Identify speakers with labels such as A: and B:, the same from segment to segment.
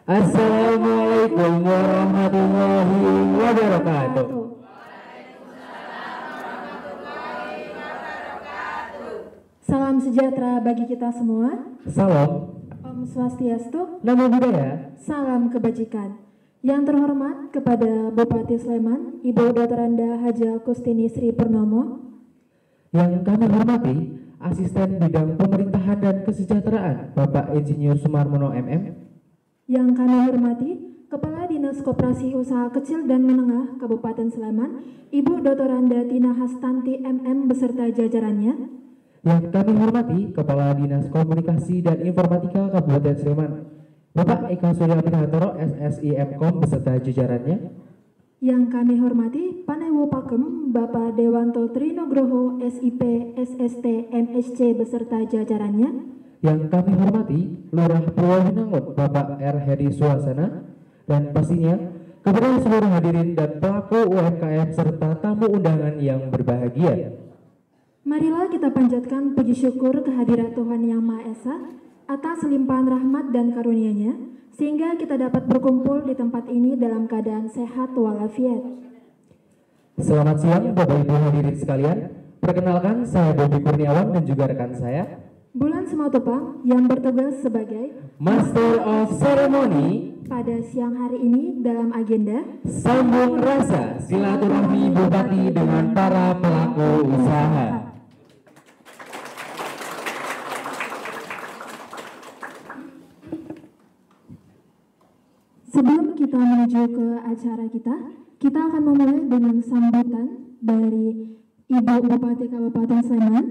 A: Assalamualaikum warahmatullahi wabarakatuh.
B: Salam sejahtera bagi kita semua.
A: Salam.
B: Om Swastiastu.
A: Namo Buddhaya.
B: Salam kebajikan. Yang terhormat kepada Bupati Sleman, Ibu Dr. Anda Haja Kustini Sri Purnomo.
A: Yang kami hormati Asisten Bidang Pemerintahan dan Kesejahteraan Bapak Insinyur Sumarmono MM.
B: Yang kami hormati Kepala Dinas Koperasi Usaha Kecil dan Menengah Kabupaten Sleman, Ibu Dr. Anda Tina Hastanti MM beserta jajarannya.
A: Yang kami hormati Kepala Dinas Komunikasi dan Informatika Kabupaten Sleman, Bapak Eka Surya Pinantoro SSI Mkom beserta jajarannya.
B: Yang kami hormati Panewo Pakem Bapak Dewanto Trinugroho SIP SST MSC beserta jajarannya.
A: Yang kami hormati Lurah Purwowinangun Bapak R. Hedi Suasana, dan pastinya kepada seluruh hadirin dan pelaku UMKM serta tamu undangan yang berbahagia.
B: Marilah kita panjatkan puji syukur kehadirat Tuhan Yang Maha Esa atas limpahan rahmat dan karunia-Nya, sehingga kita dapat berkumpul di tempat ini dalam keadaan sehat walafiat.
A: Selamat siang Bapak Ibu hadirin sekalian. Perkenalkan, saya Bobi Kurniawan dan juga rekan saya
B: Bulan Simatupang yang bertugas sebagai
A: Master of Ceremony
B: pada siang hari ini dalam agenda
A: Sambung Rasa Silaturahmi Bupati dengan para pelaku usaha.
B: Sebelum kita menuju ke acara kita akan memulai dengan sambutan dari Ibu Bupati Kabupaten Sleman.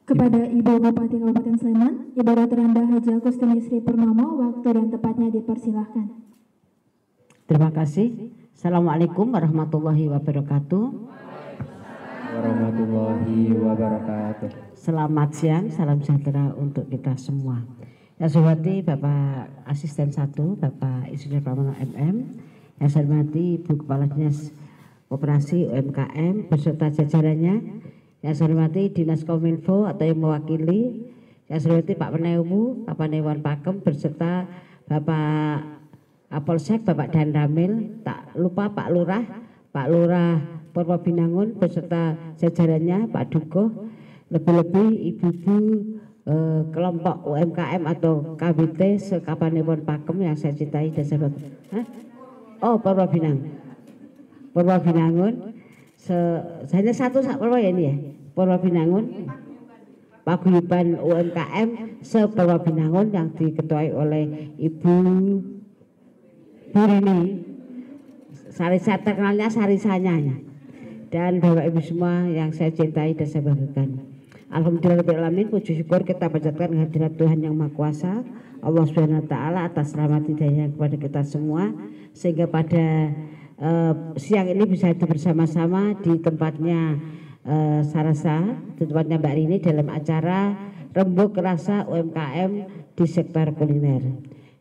B: Kepada Ibu Bupati Kabupaten Sleman, Ibu Dr. Anda Haja Kustini Sri Purnomo, waktu dan tempatnya dipersilahkan.
C: Terima kasih. Assalamualaikum warahmatullahi wabarakatuh.
A: Warahmatullahi wabarakatuh.
C: Selamat siang, salam sejahtera untuk kita semua. Yang saya hormati Bapak Asisten 1, Bapak Insinyur Pramono MM. Yang saya hormati Ibu Kepala Dinas Koperasi UMKM beserta jajarannya. Yang saya hormati Dinas Kominfo atau yang mewakili. Yang saya hormati Pak Penewu, Pak Panewan Pakem beserta Bapak Kapolsek, Bapak Dan Ramil, tak lupa Pak Lurah Purwobinangun beserta jajarannya, Pak Dukuh, lebih-lebih ibu-ibu kelompok UMKM atau KBT sekapanipun Pakem yang saya cintai dan saya hormati. Oh, Purwobinangun. Hanya satu Purwo ya ini ya, Purwobinangun, Paguyuban UMKM se-Purwobinangun yang diketuai oleh Ibu Burini, Sarisa terkenalnya Sarisanya, dan Bapak Ibu semua yang saya cintai dan saya banggakan. Alhamdulillahirobbilalamin, puji syukur kita panjatkan kehadirat Tuhan Yang Maha Kuasa, Allah Subhanahu Wa Taala atas rahmat hidayah kepada kita semua, sehingga pada siang ini bisa kita bersama-sama di tempatnya Sarasa, di tempatnya Mbak Rini dalam acara Rembuk Rasa UMKM di sektor kuliner.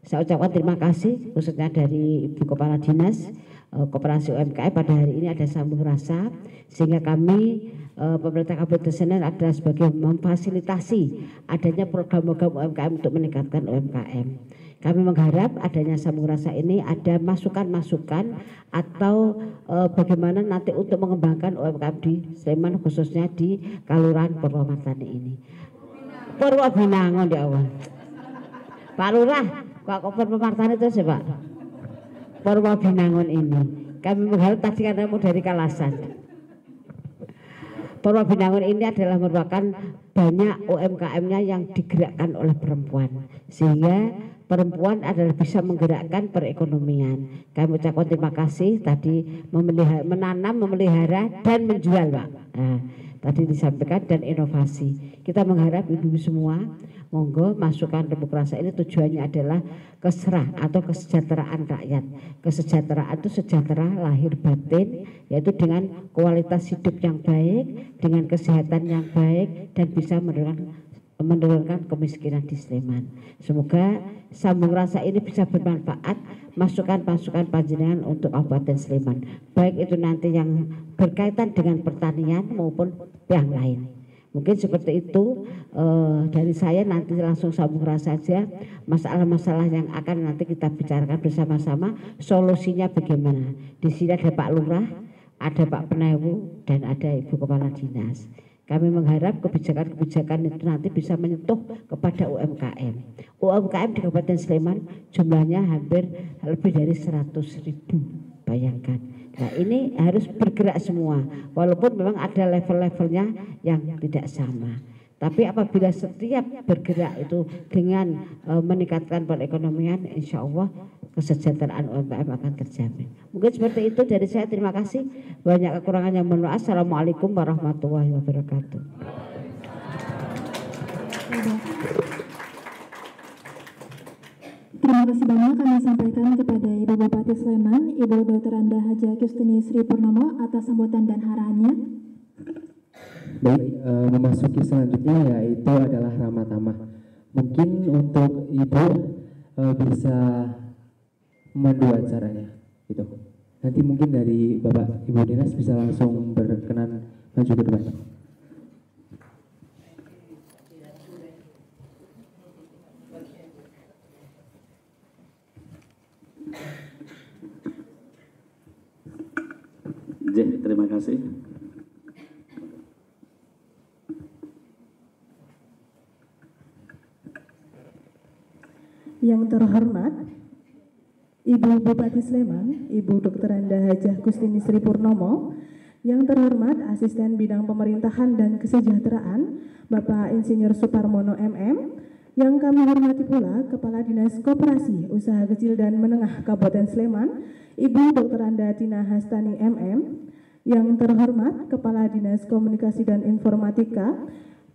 C: Saya ucapkan terima kasih khususnya dari Ibu Kepala Dinas Koperasi UMKM. Pada hari ini ada Sambung Rasa, sehingga kami pemerintah Kabupaten Sleman adalah sebagai memfasilitasi adanya program-program UMKM untuk meningkatkan UMKM. Kami mengharap adanya Sambung Rasa ini ada masukan-masukan atau bagaimana nanti untuk mengembangkan UMKM di Sleman, khususnya di Kelurahan Purwomartani ini. Purwobinangun ya Allah. Pak Lurah, Pak Purwomartani terus ya Pak. Purwobinangun ini. Kami mengharap tadi karena dari Kalasan. Purwobinangun ini adalah merupakan banyak UMKM-nya yang digerakkan oleh perempuan, sehingga perempuan adalah bisa menggerakkan perekonomian. Kami ucapkan terima kasih tadi menanam, memelihara dan menjual Pak. Nah, tadi disampaikan dan inovasi. Kita mengharap ibu-ibu semua, monggo masukan Rembuk Rasa ini tujuannya adalah keserah atau kesejahteraan rakyat. Kesejahteraan itu sejahtera lahir batin, yaitu dengan kualitas hidup yang baik, dengan kesehatan yang baik, dan bisa menurunkan kemiskinan di Sleman. Semoga Sambung Rasa ini bisa bermanfaat, masukan-masukan panjenengan untuk Kabupaten Sleman, baik itu nanti yang berkaitan dengan pertanian maupun yang lain. Mungkin seperti itu dari saya, nanti langsung sambung saja masalah-masalah yang akan nanti kita bicarakan bersama-sama, solusinya bagaimana. Di sini ada Pak Lurah, ada Pak Penewu, dan ada Ibu Kepala Dinas. Kami mengharap kebijakan-kebijakan itu nanti bisa menyentuh kepada UMKM. UMKM di Kabupaten Sleman jumlahnya hampir lebih dari 100.000, bayangkan. Nah, ini harus bergerak semua, walaupun memang ada level-levelnya yang tidak sama. Tapi apabila setiap bergerak itu dengan meningkatkan perekonomian, insya Allah kesejahteraan UMKM akan terjamin. Mungkin seperti itu dari saya, terima kasih. Banyak kekurangan yang mohon maaf. Assalamualaikum warahmatullahi wabarakatuh.
B: Terima kasih banyak kami sampaikan kepada Ibu Bupati Sleman, Ibu Dr. Anda Haja Kustini Sri Purnomo atas sambutan dan arahannya.
A: Baik, memasuki selanjutnya yaitu adalah ramah tamah. Mungkin untuk Ibu bisa memandu acaranya, gitu. Nanti mungkin dari Bapak Ibu Dinas bisa langsung berkenan maju ke depan.
D: Terima kasih.
E: Yang terhormat Ibu Bupati Sleman, Ibu Dr. Anda Hajah Kustini Sri Purnomo, yang terhormat Asisten Bidang Pemerintahan dan Kesejahteraan Bapak Insinyur Suparmono MM, yang kami hormati pula Kepala Dinas Koperasi Usaha Kecil dan Menengah Kabupaten Sleman, Ibu Dr. Anda Tina Hastani MM, yang terhormat Kepala Dinas Komunikasi dan Informatika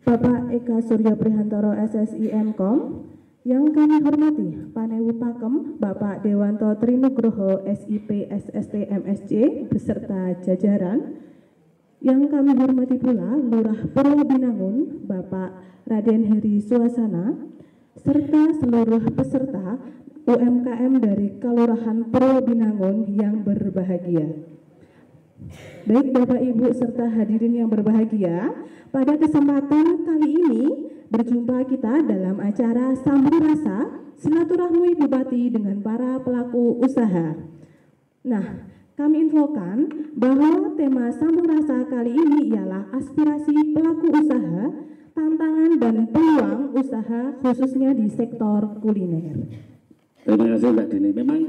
E: Bapak Eka Surya Prihantoro SSI Mkom, yang kami hormati Panewu Pakem Bapak Dewanto Trinugroho SIP SST MSC beserta jajaran, yang kami hormati pula Lurah Purwobinangun Bapak Raden Heri Suasana serta seluruh peserta UMKM dari Kelurahan Purwobinangun yang berbahagia. Baik Bapak Ibu serta hadirin yang berbahagia, pada kesempatan kali ini berjumpa kita dalam acara Sambung Rasa Silaturahmi Bupati dengan para pelaku usaha. Nah, kami infokan bahwa tema Sambung Rasa kali ini ialah aspirasi pelaku usaha, tantangan dan peluang usaha khususnya di sektor kuliner.
D: Terima kasih Mbak Dini. Memang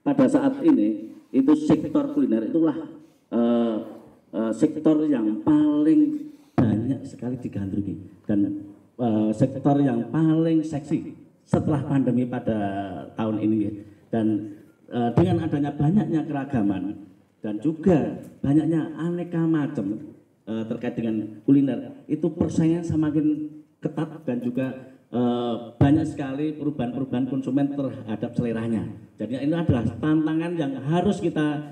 D: pada saat ini itu sektor kuliner itulah sektor yang paling banyak sekali digandrungi dan sektor yang paling seksi setelah pandemi pada tahun ini, dan dengan adanya banyaknya keragaman dan juga banyaknya aneka macam terkait dengan kuliner, itu persaingan semakin ketat dan juga banyak sekali perubahan-perubahan konsumen terhadap seleranya. Jadi ini adalah tantangan yang harus kita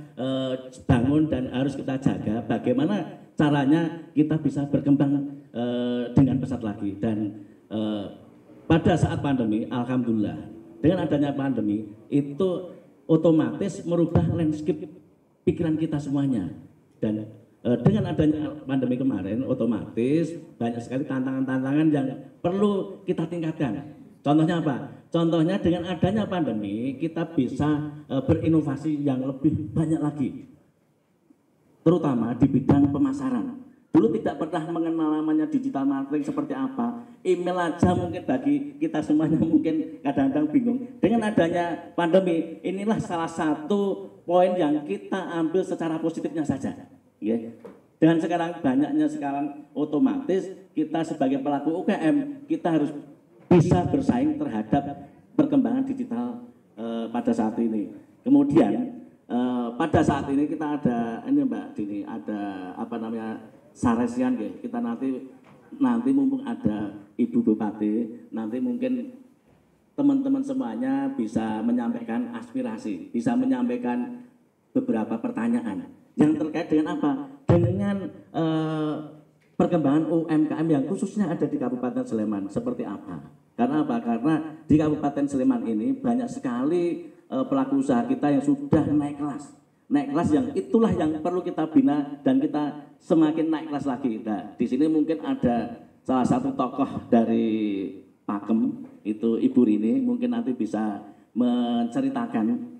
D: bangun dan harus kita jaga. Bagaimana caranya kita bisa berkembang dengan pesat lagi. Dan pada saat pandemi, alhamdulillah dengan adanya pandemi itu otomatis merubah landscape pikiran kita semuanya. Dan dengan adanya pandemi kemarin, otomatis banyak sekali tantangan-tantangan yang perlu kita tingkatkan. Contohnya apa? Contohnya dengan adanya pandemi, kita bisa berinovasi yang lebih banyak lagi, terutama di bidang pemasaran. Dulu tidak pernah mengenal namanya digital marketing seperti apa. Email aja mungkin bagi kita semuanya mungkin kadang-kadang bingung. Dengan adanya pandemi, inilah salah satu poin yang kita ambil secara positifnya saja. Ya. Dan sekarang banyaknya sekarang otomatis kita sebagai pelaku UKM kita harus bisa bersaing terhadap perkembangan digital pada saat ini. Kemudian pada saat ini kita ada ini Mbak Dini, ada apa namanya saresian ya. Kita nanti mumpung ada Ibu Bupati, nanti mungkin teman-teman semuanya bisa menyampaikan aspirasi, bisa menyampaikan beberapa pertanyaan yang terkait dengan apa? Dengan perkembangan UMKM yang khususnya ada di Kabupaten Sleman seperti apa? Karena apa? Karena di Kabupaten Sleman ini banyak sekali pelaku usaha kita yang sudah naik kelas. Naik kelas yang itulah yang perlu kita bina dan kita semakin naik kelas lagi. Nah, di sini mungkin ada salah satu tokoh dari Pakem itu Ibu Rini, mungkin nanti bisa menceritakan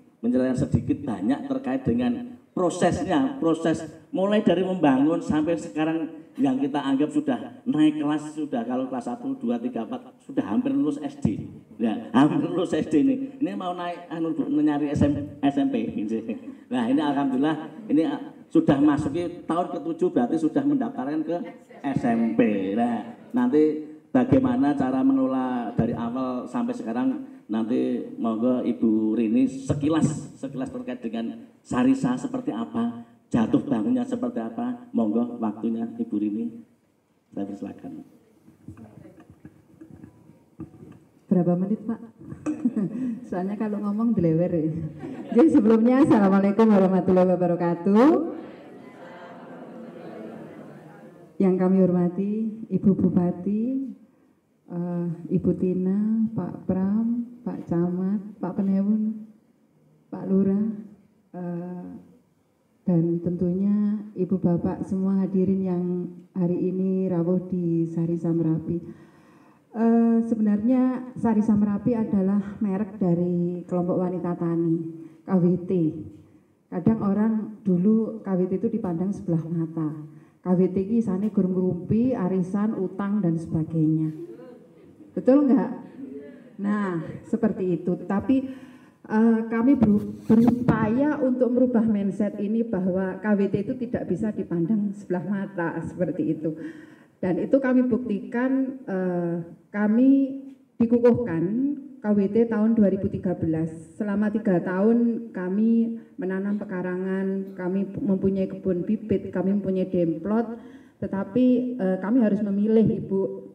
D: sedikit banyak terkait dengan prosesnya, proses mulai dari membangun sampai sekarang yang kita anggap sudah naik kelas, sudah kalau kelas 1, 2, 3, 4 sudah hampir lulus SD. Ya, hampir lulus SD ini. Ini mau naik nyari SMP. Nah, ini alhamdulillah ini sudah masuki tahun ke-7 berarti sudah mendaftarkan ke SMP. Nah, nanti bagaimana cara mengelola dari awal sampai sekarang, nanti monggo Ibu Rini sekilas terkait dengan Sarisa seperti apa, jatuh bangunnya seperti apa, monggo waktunya Ibu Rini, saya persilakan.
F: Berapa menit Pak? Soalnya kalau ngomong dilewer. Jadi sebelumnya Assalamualaikum warahmatullahi wabarakatuh. Yang kami hormati Ibu Bupati, Ibu Tina, Pak Pram, Pak Camat, Pak Penewun, Pak Lurah, dan tentunya Ibu Bapak semua hadirin yang hari ini rawuh di Sarisa Merapi. Sebenarnya Sarisa Merapi adalah merek dari kelompok wanita tani, KWT. Kadang orang dulu KWT itu dipandang sebelah mata. KWT ini isane gurung ngrumpi, arisan, utang, dan sebagainya. Betul nggak? Nah, seperti itu. Tapi kami berupaya untuk merubah mindset ini bahwa KWT itu tidak bisa dipandang sebelah mata seperti itu. Dan itu kami buktikan, kami dikukuhkan KWT tahun 2013. Selama 3 tahun kami menanam pekarangan, kami mempunyai kebun bibit, kami mempunyai demplot, tetapi kami harus memilih Ibu.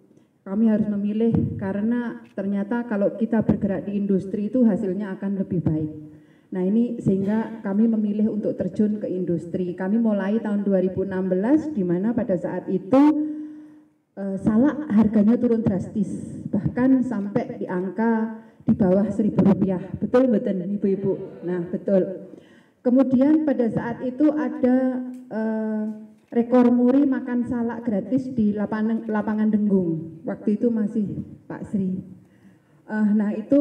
F: Kami harus memilih karena ternyata kalau kita bergerak di industri itu hasilnya akan lebih baik. Nah ini sehingga kami memilih untuk terjun ke industri. Kami mulai tahun 2016 di mana pada saat itu salak harganya turun drastis, bahkan sampai di angka di bawah Rp1.000. Betul betul Ibu-ibu? Nah betul. Kemudian pada saat itu ada rekor muri makan salak gratis di lapangan Denggung. Waktu itu masih Pak Sri. Nah itu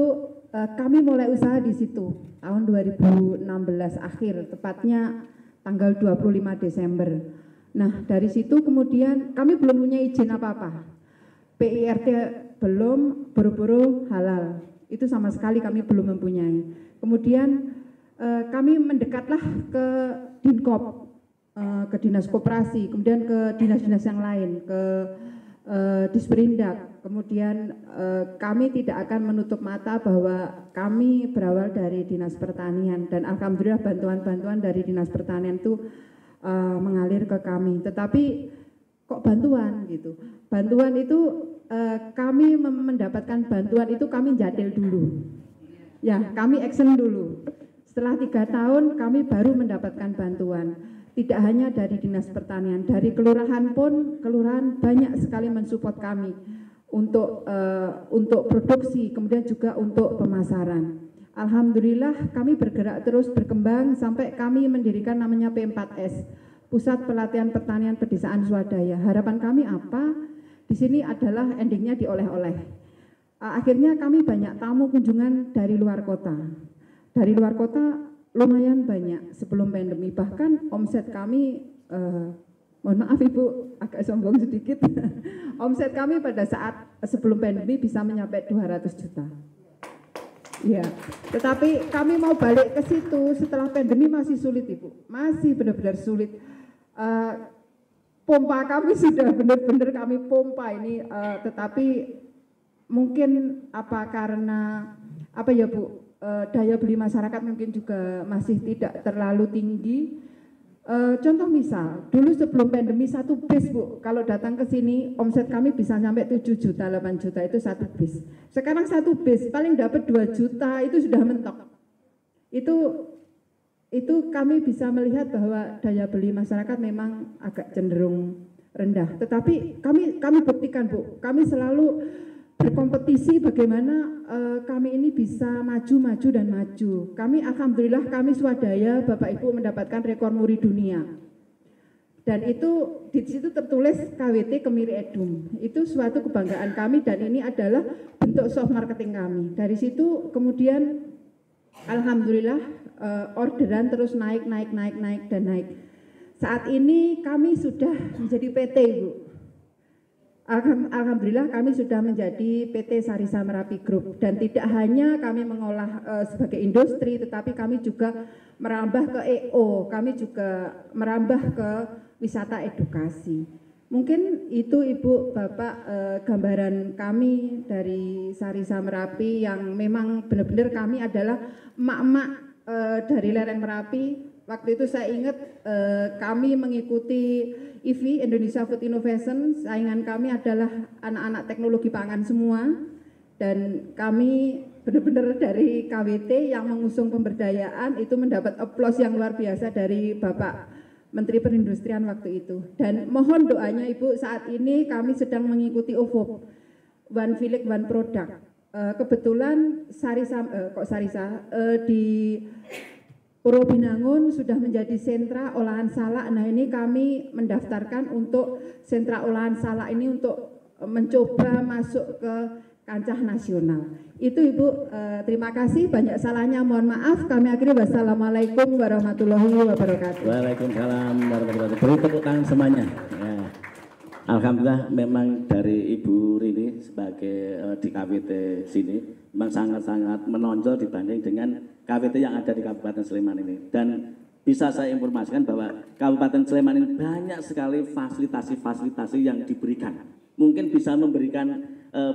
F: kami mulai usaha di situ tahun 2016 akhir, tepatnya tanggal 25 Desember. Nah dari situ kemudian kami belum punya izin apa-apa. PIRT belum, buru-buru halal. Itu sama sekali kami belum mempunyai. Kemudian kami mendekatlah ke Dinkop, ke Dinas Koperasi, kemudian ke dinas-dinas yang lain, ke Disperindak. Kemudian kami tidak akan menutup mata bahwa kami berawal dari Dinas Pertanian dan alhamdulillah bantuan-bantuan dari Dinas Pertanian itu mengalir ke kami. Tetapi kok bantuan gitu? Bantuan itu kami mendapatkan bantuan itu kami jadil dulu. Ya, kami action dulu. Setelah 3 tahun kami baru mendapatkan bantuan. Tidak hanya dari Dinas Pertanian, dari kelurahan pun, kelurahan banyak sekali mensupport kami untuk produksi, kemudian juga untuk pemasaran. Alhamdulillah kami bergerak terus berkembang sampai kami mendirikan namanya P4S, Pusat Pelatihan Pertanian Pedesaan Swadaya. Harapan kami apa? Di sini adalah endingnya dioleh-oleh. Akhirnya kami banyak tamu kunjungan dari luar kota. Dari luar kota lumayan banyak sebelum pandemi. Bahkan omset kami, mohon maaf Ibu, agak sombong sedikit. Omset kami pada saat sebelum pandemi bisa mencapai 200 juta. Ya, tetapi kami mau balik ke situ setelah pandemi masih sulit Ibu, masih benar-benar sulit. Pompa kami sudah benar-benar kami pompa ini, tetapi mungkin apa karena apa ya Bu, daya beli masyarakat mungkin juga masih tidak terlalu tinggi. Contoh misal, dulu sebelum pandemi 1 bis Bu, kalau datang ke sini omset kami bisa sampai 7 juta, 8 juta itu 1 bis. Sekarang 1 bis paling dapat 2 juta itu sudah mentok. Itu kami bisa melihat bahwa daya beli masyarakat memang agak cenderung rendah. Tetapi kami buktikan Bu, kami selalu berkompetisi bagaimana kami ini bisa maju dan maju. Kami alhamdulillah kami swadaya Bapak Ibu mendapatkan rekor muri dunia. Dan itu di situ tertulis KWT Kemiri Edum. Itu suatu kebanggaan kami dan ini adalah bentuk soft marketing kami. Dari situ kemudian alhamdulillah orderan terus naik dan naik. Saat ini kami sudah menjadi PT, Ibu. Alhamdulillah kami sudah menjadi PT Sarisa Merapi Group dan tidak hanya kami mengolah sebagai industri, tetapi kami juga merambah ke EO, kami juga merambah ke wisata edukasi. Mungkin itu Ibu Bapak gambaran kami dari Sarisa Merapi yang memang benar-benar kami adalah emak-emak dari lereng Merapi. Waktu itu saya ingat kami mengikuti IFI, Indonesia Food Innovation, saingan kami adalah anak-anak teknologi pangan semua, dan kami benar-benar dari KWT yang mengusung pemberdayaan itu mendapat aplaus yang luar biasa dari Bapak Menteri Perindustrian waktu itu. Dan mohon doanya Ibu, saat ini kami sedang mengikuti OVOP, One Village One Product. Kebetulan di Purwobinangun sudah menjadi sentra olahan salak. Nah ini kami mendaftarkan untuk sentra olahan salak ini untuk mencoba masuk ke kancah nasional. Itu Ibu, terima kasih, banyak salahnya mohon maaf. Kami akhiri, wassalamualaikum warahmatullahi wabarakatuh.
D: Waalaikumsalam warahmatullahi wabarakatuh. Beri tepuk tangan semuanya. Ya. Alhamdulillah memang dari Ibu Rini sebagai di KWT sini memang sangat-sangat menonjol dibanding dengan KWT yang ada di Kabupaten Sleman ini. Dan bisa saya informasikan bahwa Kabupaten Sleman ini banyak sekali fasilitasi-fasilitasi yang diberikan. Mungkin bisa memberikan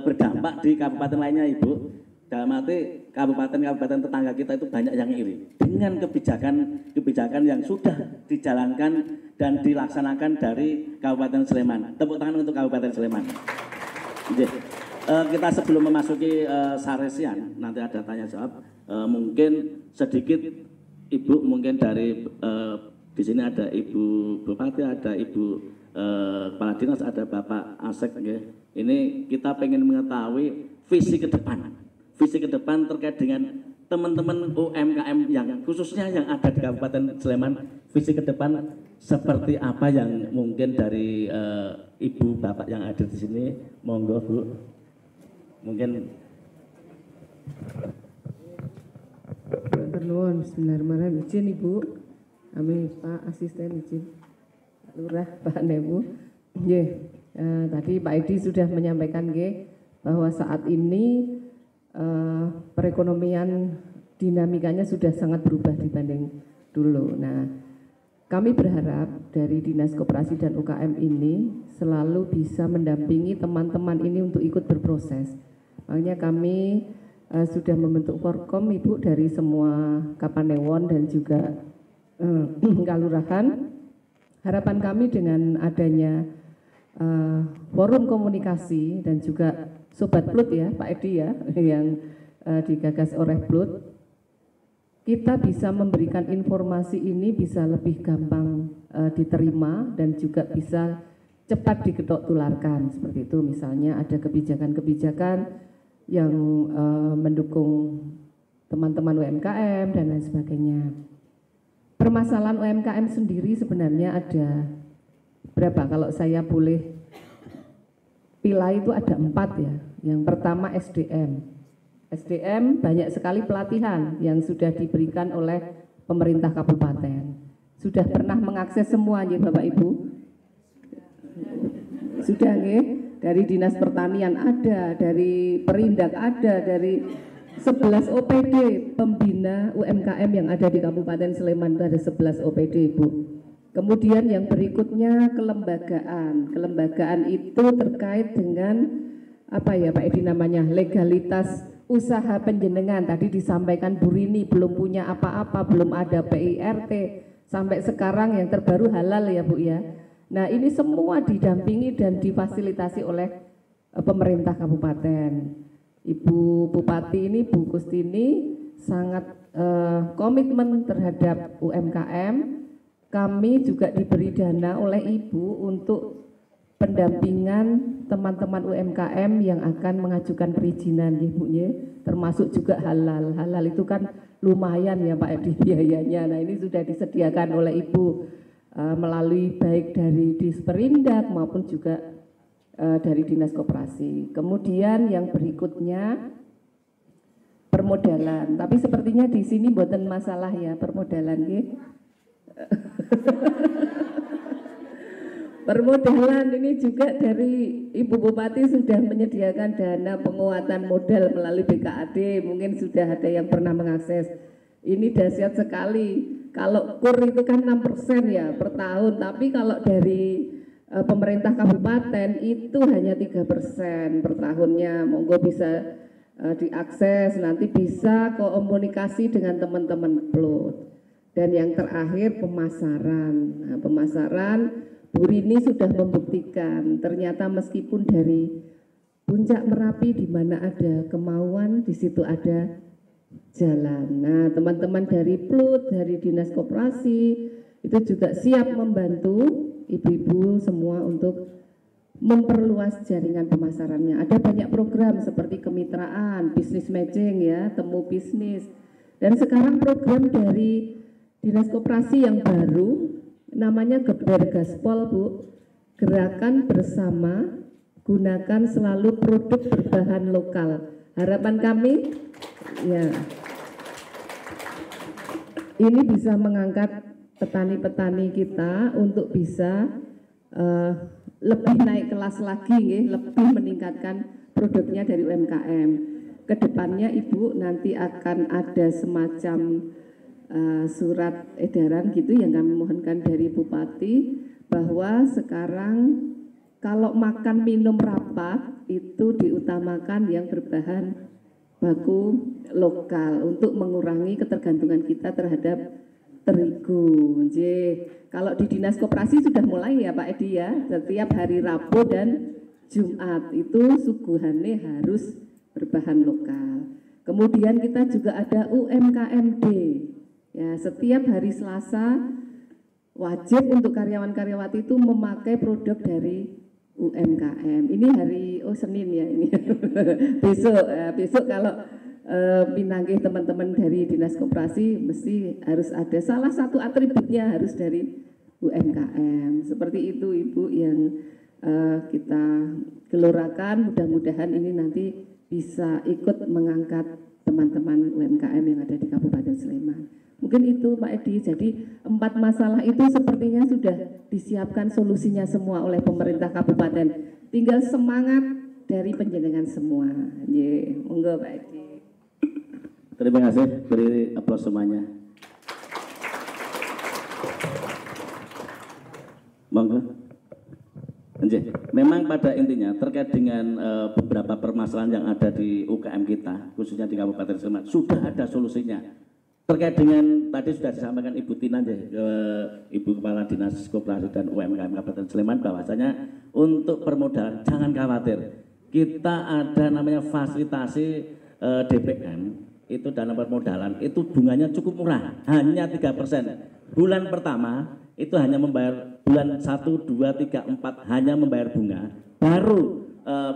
D: berdampak di kabupaten lainnya, Ibu. Dalam arti kabupaten-kabupaten tetangga kita itu banyak yang iri dengan kebijakan yang sudah dijalankan dan dilaksanakan dari Kabupaten Sleman. Tepuk tangan untuk Kabupaten Sleman. Kita sebelum memasuki saresian, nanti ada tanya jawab. Mungkin sedikit Ibu, mungkin dari di sini ada Ibu Bupati, ada Ibu Kepala Dinas, ada Bapak Asek. Ini kita pengen mengetahui visi ke depan terkait dengan teman-teman UMKM yang khususnya yang ada di Kabupaten Sleman. Visi ke depan seperti apa yang mungkin dari Ibu Bapak yang ada di sini, monggo Bu. Mungkin
G: Nuwun, bismillahirrahmanirrahim. Izin Ibu, kami Pak Asisten izin, Lurah, Pak Nebu. Tadi Pak Edi sudah menyampaikan bahwa saat ini perekonomian dinamikanya sudah sangat berubah dibanding dulu. Nah, kami berharap dari Dinas Koperasi dan UKM ini selalu bisa mendampingi teman-teman ini untuk ikut berproses. Makanya kami sudah membentuk Forkom Ibu dari semua Kapanewon dan juga Kalurahan. Harapan kami dengan adanya forum komunikasi dan juga Sobat Plut ya Pak Edi ya yang digagas oleh Plut, kita bisa memberikan informasi ini bisa lebih gampang diterima dan juga bisa cepat diketok tularkan. Seperti itu, misalnya ada kebijakan-kebijakan yang mendukung teman-teman UMKM dan lain sebagainya. Permasalahan UMKM sendiri sebenarnya ada berapa? Kalau saya boleh pilih itu ada 4 ya. Yang pertama SDM. SDM banyak sekali pelatihan yang sudah diberikan oleh pemerintah kabupaten. Sudah pernah mengakses semuanya Bapak Ibu? Sudah nggih? Dari Dinas Pertanian ada, dari Perindak ada, dari 11 OPD pembina UMKM yang ada di Kabupaten Sleman itu ada 11 OPD Ibu. Kemudian yang berikutnya kelembagaan. Kelembagaan itu terkait dengan apa ya Pak Edi namanya, legalitas usaha penjenengan. Tadi disampaikan Bu Rini belum punya apa-apa, belum ada PIRT. Sampai sekarang yang terbaru halal ya Bu ya. Nah ini semua didampingi dan difasilitasi oleh pemerintah kabupaten. Ibu Bupati ini Bu Kustini sangat komitmen terhadap UMKM. Kami juga diberi dana oleh Ibu untuk pendampingan teman-teman UMKM yang akan mengajukan perizinan Ibu ya, termasuk juga halal. Halal itu kan lumayan ya Pak Edi biayanya. Nah ini sudah disediakan oleh Ibu melalui baik dari Disperindak maupun juga dari Dinas Koperasi. Kemudian yang berikutnya permodalan, tapi sepertinya di sini buatan masalah ya permodalan nggih. Permodalan ini juga dari Ibu Bupati sudah menyediakan dana penguatan modal melalui BKAD, mungkin sudah ada yang pernah mengakses. Ini dahsyat sekali. Kalau KUR itu kan 6% ya per tahun, tapi kalau dari pemerintah kabupaten itu hanya 3% per tahunnya. Monggo bisa diakses, nanti bisa komunikasi dengan teman-teman PLUT. Dan yang terakhir pemasaran. Nah, pemasaran Bu Rini sudah membuktikan ternyata meskipun dari puncak Merapi di mana ada kemauan, di situ ada jalan. Nah, teman-teman dari PLUT, dari Dinas Koperasi itu juga siap membantu ibu-ibu semua untuk memperluas jaringan pemasarannya. Ada banyak program seperti kemitraan, bisnis matching ya, temu bisnis. Dan sekarang program dari Dinas Koperasi yang baru namanya Geber Gaspol, Bu. Gerakan bersama, gunakan selalu produk berbahan lokal. Harapan kami ya ini bisa mengangkat petani-petani kita untuk bisa lebih naik kelas lagi, lebih meningkatkan produknya dari UMKM. Kedepannya Ibu nanti akan ada semacam surat edaran gitu yang kami mohonkan dari Bupati bahwa sekarang kalau makan minum rapat itu diutamakan yang berbahan baku lokal untuk mengurangi ketergantungan kita terhadap terigu. Kalau di Dinas Koperasi sudah mulai ya Pak Edi ya, setiap hari Rabu dan Jumat itu suguhannya harus berbahan lokal. Kemudian kita juga ada UMKMD. Ya, setiap hari Selasa wajib untuk karyawan-karyawati itu memakai produk dari UMKM. Ini hari Senin ya ini. besok kalau pinanggih teman-teman dari Dinas Koperasi mesti harus ada salah satu atributnya harus dari UMKM. Seperti itu Ibu yang kita gelorakan. Mudah-mudahan ini nanti bisa ikut mengangkat teman-teman UMKM yang ada di Kabupaten Sleman. Mungkin itu Pak Edi, jadi 4 masalah itu sepertinya sudah disiapkan solusinya semua oleh pemerintah kabupaten. Tinggal semangat dari penjenengan semua. Monggo Pak Edi.
D: Terima kasih, beri aplaus semuanya. Monggo. Memang pada intinya terkait dengan beberapa permasalahan yang ada di UKM kita, khususnya di Kabupaten Sleman, sudah ada solusinya. Terkait dengan tadi sudah disampaikan Ibu Tina, Ibu Kepala Dinas Koperasi dan UMKM Kabupaten Sleman, bahwasanya untuk permodalan jangan khawatir. Kita ada namanya fasilitasi DPM itu dana permodalan itu bunganya cukup murah, hanya 3%. Bulan pertama itu hanya membayar bulan 1, 2, 3, 4 hanya membayar bunga. Baru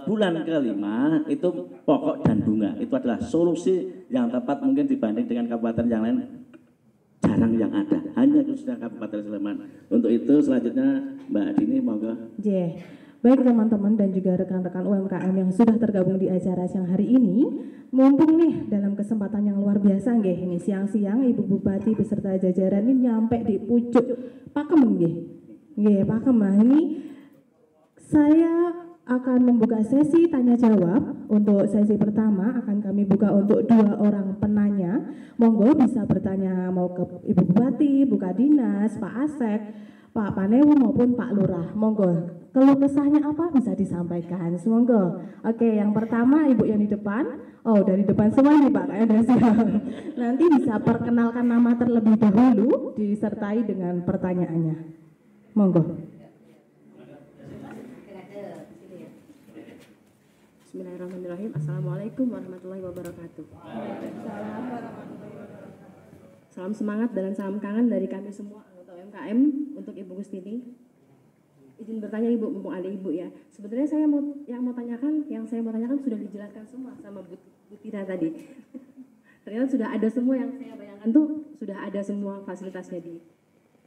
D: bulan kelima itu pokok dan bunga. Itu adalah solusi yang tepat mungkin dibanding dengan kabupaten yang lain jarang yang ada, hanya khususnya Kabupaten Sleman. Untuk itu selanjutnya Mbak Dini monggo.
E: Baik teman-teman dan juga rekan-rekan UMKM yang sudah tergabung di acara siang hari ini, mumpung nih dalam kesempatan yang luar biasa nggih, ini siang-siang Ibu Bupati beserta jajaran ini nyampe di pucuk Pakem nggih. Nggih, Pakem. Ini saya akan membuka sesi tanya jawab. Untuk sesi pertama akan kami buka untuk 2 orang penanya. Monggo bisa bertanya mau ke Ibu Bupati, Bu Kadinas, Pak Asek, Pak Panewu maupun Pak Lurah. Monggo. Keluh kesahnya apa bisa disampaikan. Monggo. Oke, yang pertama Ibu yang di depan. Oh, dari depan semua nih Pak, kayaknya siap. Nanti bisa perkenalkan nama terlebih dahulu disertai dengan pertanyaannya. Monggo.
H: Bismillahirrahmanirrahim. Assalamualaikum warahmatullahi wabarakatuh. Salam semangat dan salam kangen dari kami semua anggota UMKM untuk Ibu Gustini. Izin bertanya Ibu, mumpung ada Ibu ya. Sebenarnya saya mau tanyakan sudah dijelaskan semua sama Bu Tina tadi. Ternyata sudah ada semua yang saya bayangkan tuh sudah ada semua fasilitasnya di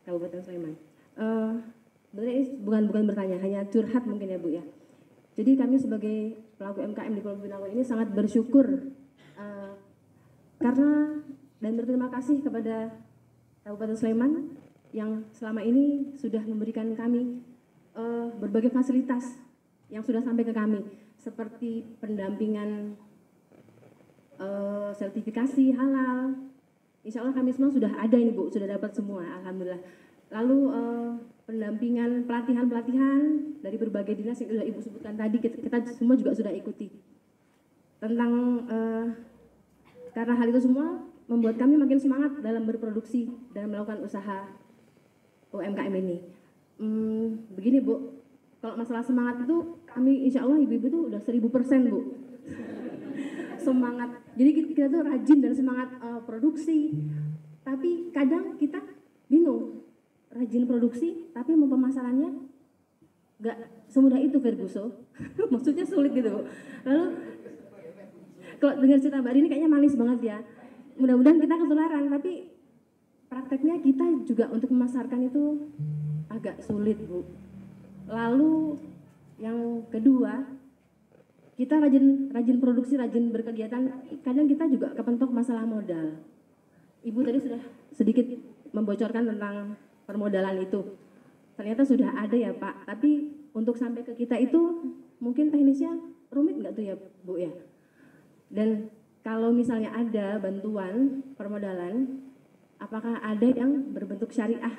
H: Kabupaten Sleman. Sebenarnya bukan bertanya, hanya curhat mungkin ya Bu ya. Jadi kami sebagai pelaku UMKM di Pulau Binangun ini sangat bersyukur karena dan berterima kasih kepada Kabupaten Sleman yang selama ini sudah memberikan kami berbagai fasilitas yang sudah sampai ke kami, seperti pendampingan sertifikasi halal. Insya Allah kami semua sudah ada ini Bu, sudah dapat semua, alhamdulillah. Lalu pendampingan pelatihan dari berbagai dinas yang sudah Ibu sebutkan tadi, kita semua juga sudah ikuti. Tentang karena hal itu semua membuat kami makin semangat dalam berproduksi dan melakukan usaha UMKM ini. Begini Bu, kalau masalah semangat itu kami insya Allah ibu-ibu itu udah 1000% Bu. Semangat, jadi kita tuh rajin dan semangat produksi. Tapi kadang kita bingung, rajin produksi tapi mau pemasarannya nggak semudah itu Ferguso. Maksudnya sulit gitu Bu. Lalu kalau dengar cerita Mbak Rini kayaknya manis banget ya. Mudah-mudahan kita ketularan, tapi prakteknya kita juga untuk memasarkan itu agak sulit Bu. Lalu yang kedua, kita rajin produksi, rajin berkegiatan, kadang kita juga kepentok masalah modal. Ibu tadi sudah sedikit membocorkan tentang permodalan itu. Ternyata sudah ada ya Pak, tapi untuk sampai ke kita itu mungkin teknisnya rumit nggak tuh ya Bu ya? Dan kalau misalnya ada bantuan permodalan, apakah ada yang berbentuk syariah?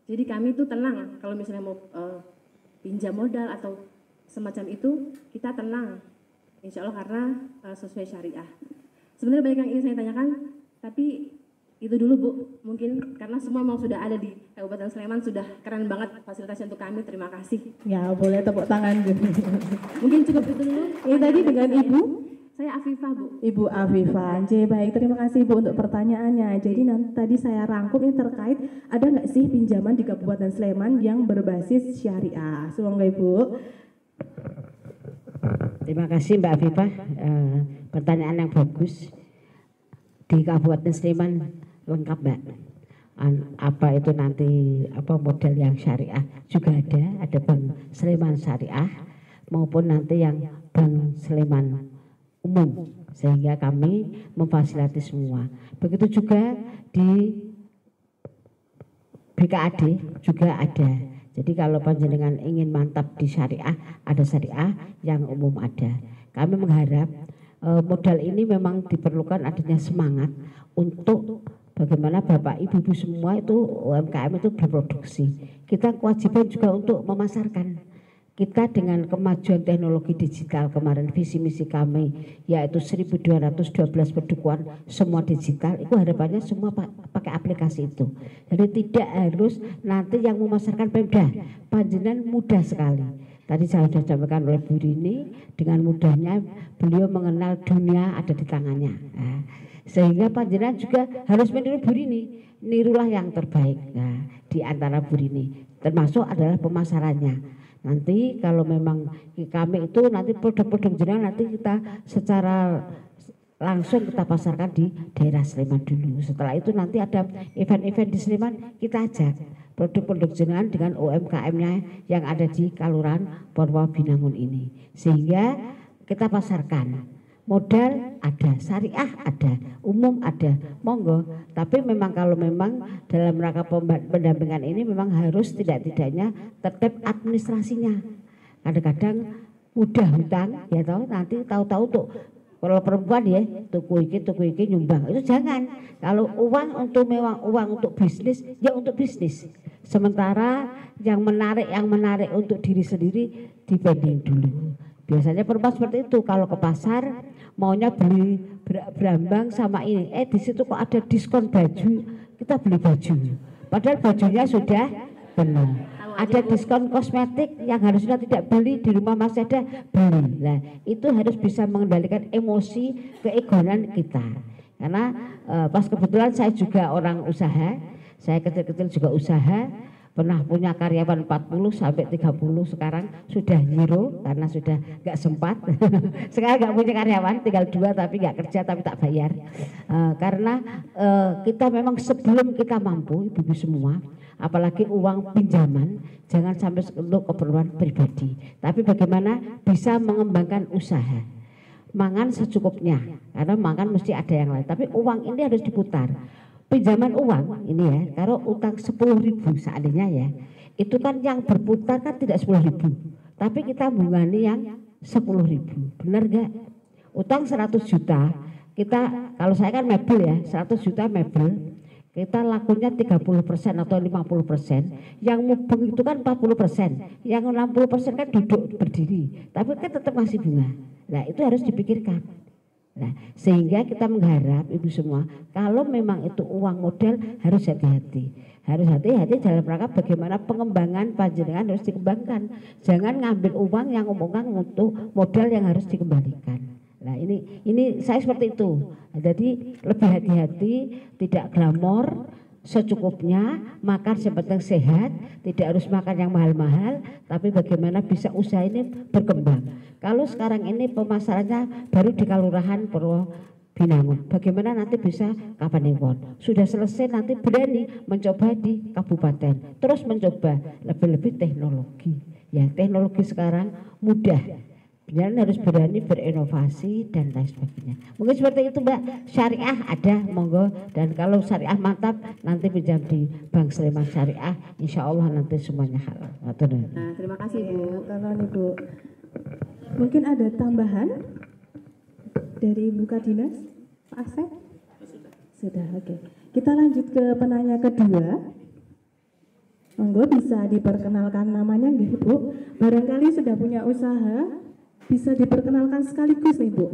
H: Jadi kami itu tenang kalau misalnya mau pinjam modal atau semacam itu, kita tenang. Insya Allah karena sesuai syariah. Sebenarnya banyak yang ingin saya tanyakan, tapi itu dulu Bu. Mungkin karena semua memang sudah ada di Kabupaten Sleman, sudah keren banget fasilitasnya untuk kami. Terima kasih.
E: Ya, boleh tepuk tangan.
H: Mungkin cukup itu dulu.
E: Ini tadi dengan Ibu?
H: Saya Afifah Bu.
E: Ibu Afifah, baik, terima kasih Bu untuk pertanyaannya. Jadi nanti tadi saya rangkum ini terkait ada nggak sih pinjaman di Kabupaten Sleman yang berbasis syariah? Semoga Ibu.
C: Terima kasih Mbak Afifah, pertanyaan yang bagus. Di Kabupaten Sleman lengkap Mbak. Apa itu nanti model yang syariah juga ada Bank Sleman Syariah maupun nanti yang Bank Sleman umum, sehingga kami memfasilitasi semua. Begitu juga di BKAD juga ada. Jadi kalau panjenengan ingin mantap di syariah, ada syariah, yang umum ada. Kami mengharap modal ini memang diperlukan adanya semangat untuk bagaimana Bapak Ibu semua itu UMKM itu berproduksi. Kita kewajiban juga untuk memasarkan. Kita dengan kemajuan teknologi digital kemarin visi misi kami yaitu 1212 pendukuhan semua digital, itu harapannya semua pakai aplikasi itu. Jadi tidak harus nanti yang memasarkan Pemda, panjenengan mudah sekali. Tadi saya sudah sampaikan oleh Bu Rini, dengan mudahnya beliau mengenal dunia ada di tangannya. Nah, sehingga panjenengan juga harus meniru Bu Rini, nirulah yang terbaik. Nah, di antara Bu Rini termasuk adalah pemasarannya. Nanti kalau memang kami itu nanti produk-produk jenengan nanti kita secara langsung kita pasarkan di daerah Sleman dulu. Setelah itu nanti ada event-event di Sleman, kita ajak produk-produk jenengan dengan UMKM-nya yang ada di Kelurahan Pulau Binangun ini. Sehingga kita pasarkan. Modal ada, syariah ada, umum ada, monggo. Tapi memang kalau memang dalam rangka pendampingan ini memang harus tidak-tidaknya tertib administrasinya. Kadang-kadang mudah hutang, ya tahu nanti tahu-tahu tuh kalau perempuan ya tuku iki nyumbang, itu jangan. Kalau uang untuk memang uang untuk bisnis, ya untuk bisnis. Sementara yang menarik untuk diri sendiri dibanding dulu. Biasanya perempuan seperti itu, kalau ke pasar maunya beli berambang sama ini, di situ kok ada diskon baju, kita beli baju. Padahal bajunya sudah benar. Ada diskon kosmetik yang harusnya tidak beli, di rumah masih ada, beli. Nah, itu harus bisa mengendalikan emosi keegoan kita. Karena pas kebetulan saya juga orang usaha, saya kecil-kecil juga usaha, pernah punya karyawan 40 sampai 30, sekarang sudah zero karena sudah nggak sempat. Sekarang nggak punya karyawan, tinggal 2 tapi nggak kerja tapi tak bayar. Karena kita memang sebelum kita mampu, ibu-ibu semua, apalagi uang pinjaman, jangan sampai untuk keperluan pribadi, tapi bagaimana bisa mengembangkan usaha. Mangan secukupnya, karena makan mesti ada yang lain, tapi uang ini harus diputar. Pinjaman uang ini ya, kalau utang 10.000 seandainya ya, itu kan yang berputar kan tidak 10.000, tapi kita bungani yang 10.000, benar gak? Utang 100 juta, kita kalau saya kan mebel ya, 100 juta mebel, kita lakunya 30% atau 50%, yang mubeng itu kan 40%, yang 60% kan duduk berdiri, tapi kan tetap masih bunga. Nah itu harus dipikirkan. Nah, sehingga kita mengharap ibu semua, kalau memang itu uang modal harus hati-hati. Harus hati-hati dalam rangka bagaimana pengembangan panjenengan harus dikembangkan. Jangan ngambil uang yang ngomongkan untuk modal yang harus dikembalikan. Nah, ini saya seperti itu. Jadi lebih hati-hati, tidak glamor, secukupnya, makan yang penting sehat, tidak harus makan yang mahal-mahal, tapi bagaimana bisa usaha ini berkembang. Kalau sekarang ini pemasarannya baru di Kelurahan Purwobinangun, bagaimana nanti bisa Kapanewon, sudah selesai nanti berani mencoba di kabupaten, terus mencoba lebih-lebih teknologi. Ya, teknologi sekarang mudah. Benar harus berani berinovasi dan lain sebagainya. Mungkin seperti itu Mbak. Syariah ada, monggo. Dan kalau syariah mantap nanti pinjam di Bank Sleman Syariah, insya Allah nanti semuanya halal.
H: Nah, terima kasih Bu.
E: Tolong Ibu. Mungkin ada tambahan dari Ibu Kadinas, Pak Asep? Sudah, oke. Kita lanjut ke penanya kedua. Monggo bisa diperkenalkan namanya nggih Bu. Barangkali sudah punya usaha, bisa diperkenalkan sekaligus nih Bu.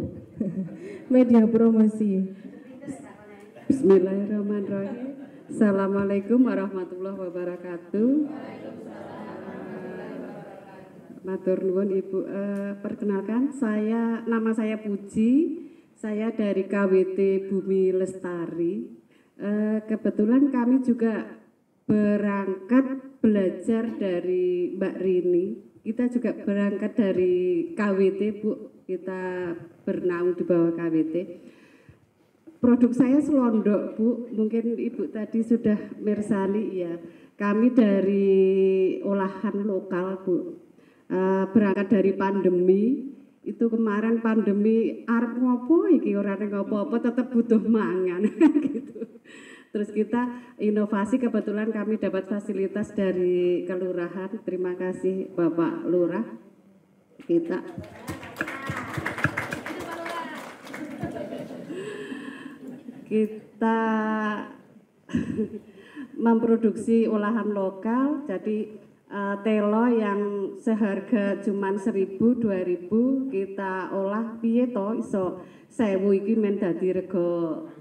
E: Media promosi.
I: Bismillahirrahmanirrahim. Assalamualaikum warahmatullahi wabarakatuh. Matur nuwun Ibu. Perkenalkan, nama saya Puji. Saya dari KWT Bumi Lestari. Kebetulan kami juga berangkat belajar dari Mbak Rini. Kita juga berangkat dari KWT Bu, kita bernaung di bawah KWT. Produk saya selondok Bu, mungkin Ibu tadi sudah mirsani ya. Kami dari olahan lokal Bu, berangkat dari pandemi. Itu kemarin pandemi arep ngopo iki ora ngopo-opo tetap butuh mangan gitu. Terus kita inovasi, kebetulan kami dapat fasilitas dari kelurahan. Terima kasih Bapak Lurah. Kita memproduksi olahan lokal, jadi telo yang seharga cuman 1.000 2.000 kita olah piye to iso 1.000 iki men dadi rego.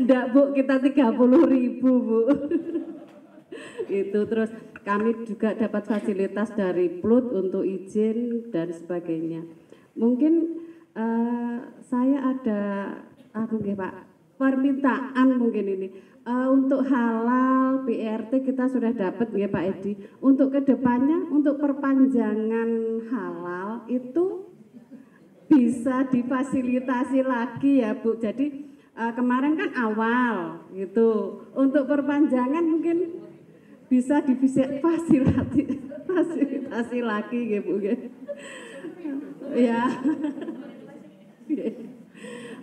I: Ndak Bu, kita 30.000 Bu. Itu terus kami juga dapat fasilitas dari PLUT untuk izin dan sebagainya. Mungkin saya ada Pak permintaan mungkin ini untuk halal PRT kita sudah dapat ya Pak Edi. Untuk kedepannya untuk perpanjangan halal itu bisa difasilitasi lagi ya Bu. Jadi kemarin kan awal gitu, untuk perpanjangan mungkin bisa difasilitasi lagi ya Bu ya.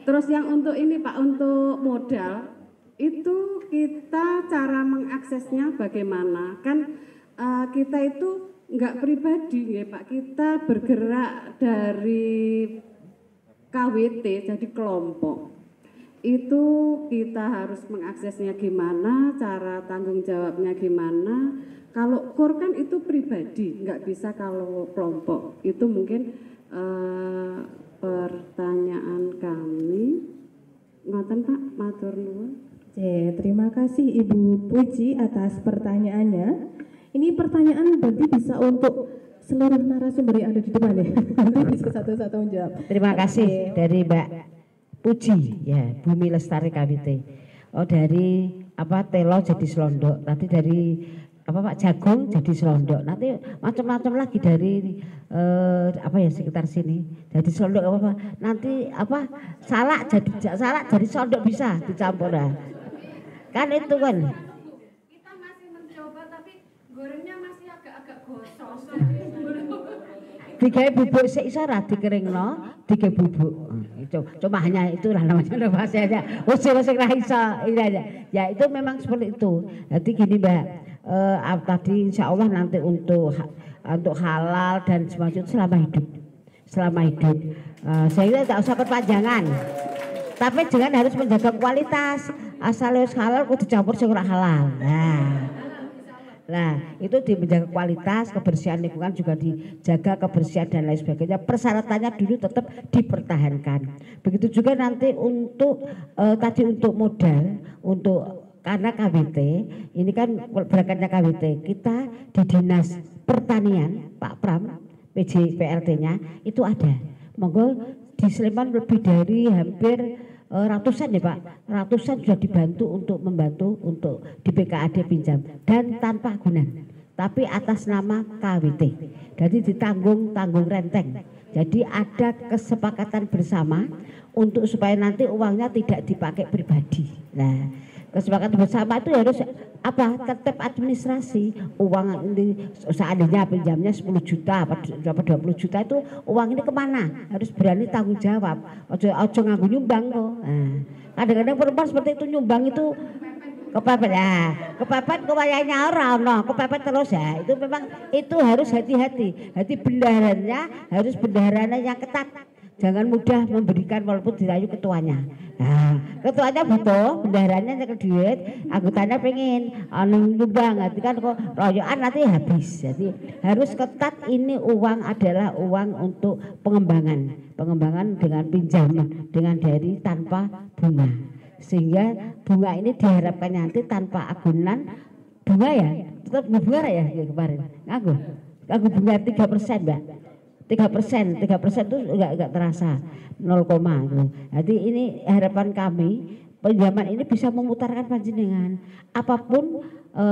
I: Terus yang untuk ini Pak, untuk modal itu kita cara mengaksesnya bagaimana? Kan kita itu enggak pribadi ya Pak, kita bergerak dari KWT jadi kelompok. Itu kita harus mengaksesnya gimana, cara tanggung jawabnya gimana. Kalau KUR kan itu pribadi, nggak bisa kalau kelompok. Itu mungkin pertanyaan kami. Ngoten Pak, matur nuwun.
E: Terima kasih Ibu Puji atas pertanyaannya. Ini pertanyaan berarti bisa untuk seluruh narasumber yang ada di depan ya. Nanti bisa satu-satu menjawab.
C: Terima kasih dari Mbak Puji ya, Bumi Lestari KWT. Oh dari telo jadi selondok, nanti dari jagung jadi selondok, nanti macam-macam lagi dari sekitar sini jadi selondok nanti salak jadi selondok bisa dicampur kan itu kan.
J: Kita masih mencoba tapi gorengnya masih agak-agak gosong.
C: Digawe bubuk sik iso ra dikeringno, digawe bubuk. Cuma hanya itulah namanya inovasinya. Wis ra iso. Ya itu memang seperti itu. Jadi gini Mbak, tadi insya Allah nanti untuk halal dan semacam itu selama hidup. Saya tidak usah perpanjangan. Tapi jangan harus menjaga kualitas. Asal wis halal kudu dicampur sing ora halal. Nah, itu menjaga kualitas, kebersihan lingkungan juga dijaga, kebersihan dan lain sebagainya. Persyaratannya dulu tetap dipertahankan. Begitu juga nanti untuk untuk modal, karena KWT ini kan berangkatnya KWT kita di Dinas Pertanian Pak Pram PJ PLT-nya itu ada. Monggo di Sleman lebih dari hampir ratusan ya Pak, ratusan sudah membantu untuk di PKAD pinjam dan tanpa agunan, tapi atas nama KWT. Jadi ditanggung renteng. Jadi ada kesepakatan bersama untuk supaya nanti uangnya tidak dipakai pribadi. Nah, kesepakatan bersama itu harus tertib administrasi. Uang ini seandainya pinjamnya 10 juta apa 20 juta itu uang ini kemana? Harus berani tanggung jawab. Ojo nganggo nyumbang kok. Nah, kadang-kadang perempuan seperti itu nyumbang itu kepepet kewayanya orang kepepet terus ya. Itu memang itu harus hati-hati. Bendaharanya yang ketat. Jangan mudah memberikan walaupun dirayu ketuanya. Nah, ketuanya butuh, bendaharanya nyekel duit, anggotanya pengen nyumbang, nanti kan kok royokan nanti habis. Jadi harus ketat, ini uang adalah uang untuk pengembangan dengan pinjaman, dengan dari tanpa bunga. Sehingga bunga ini diharapkan nanti tanpa agunan bunga ya, tetap bunga ya kemarin. Nganggo bunga 3% Mbak. 3% itu enggak terasa 0, gitu. Jadi ini harapan kami pinjaman ini bisa memutarkan panjenengan apapun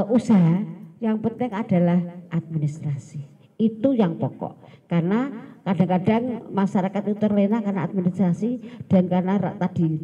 C: usaha, yang penting adalah administrasi. Itu yang pokok. Karena kadang-kadang masyarakat itu terlena karena administrasi dan karena tadi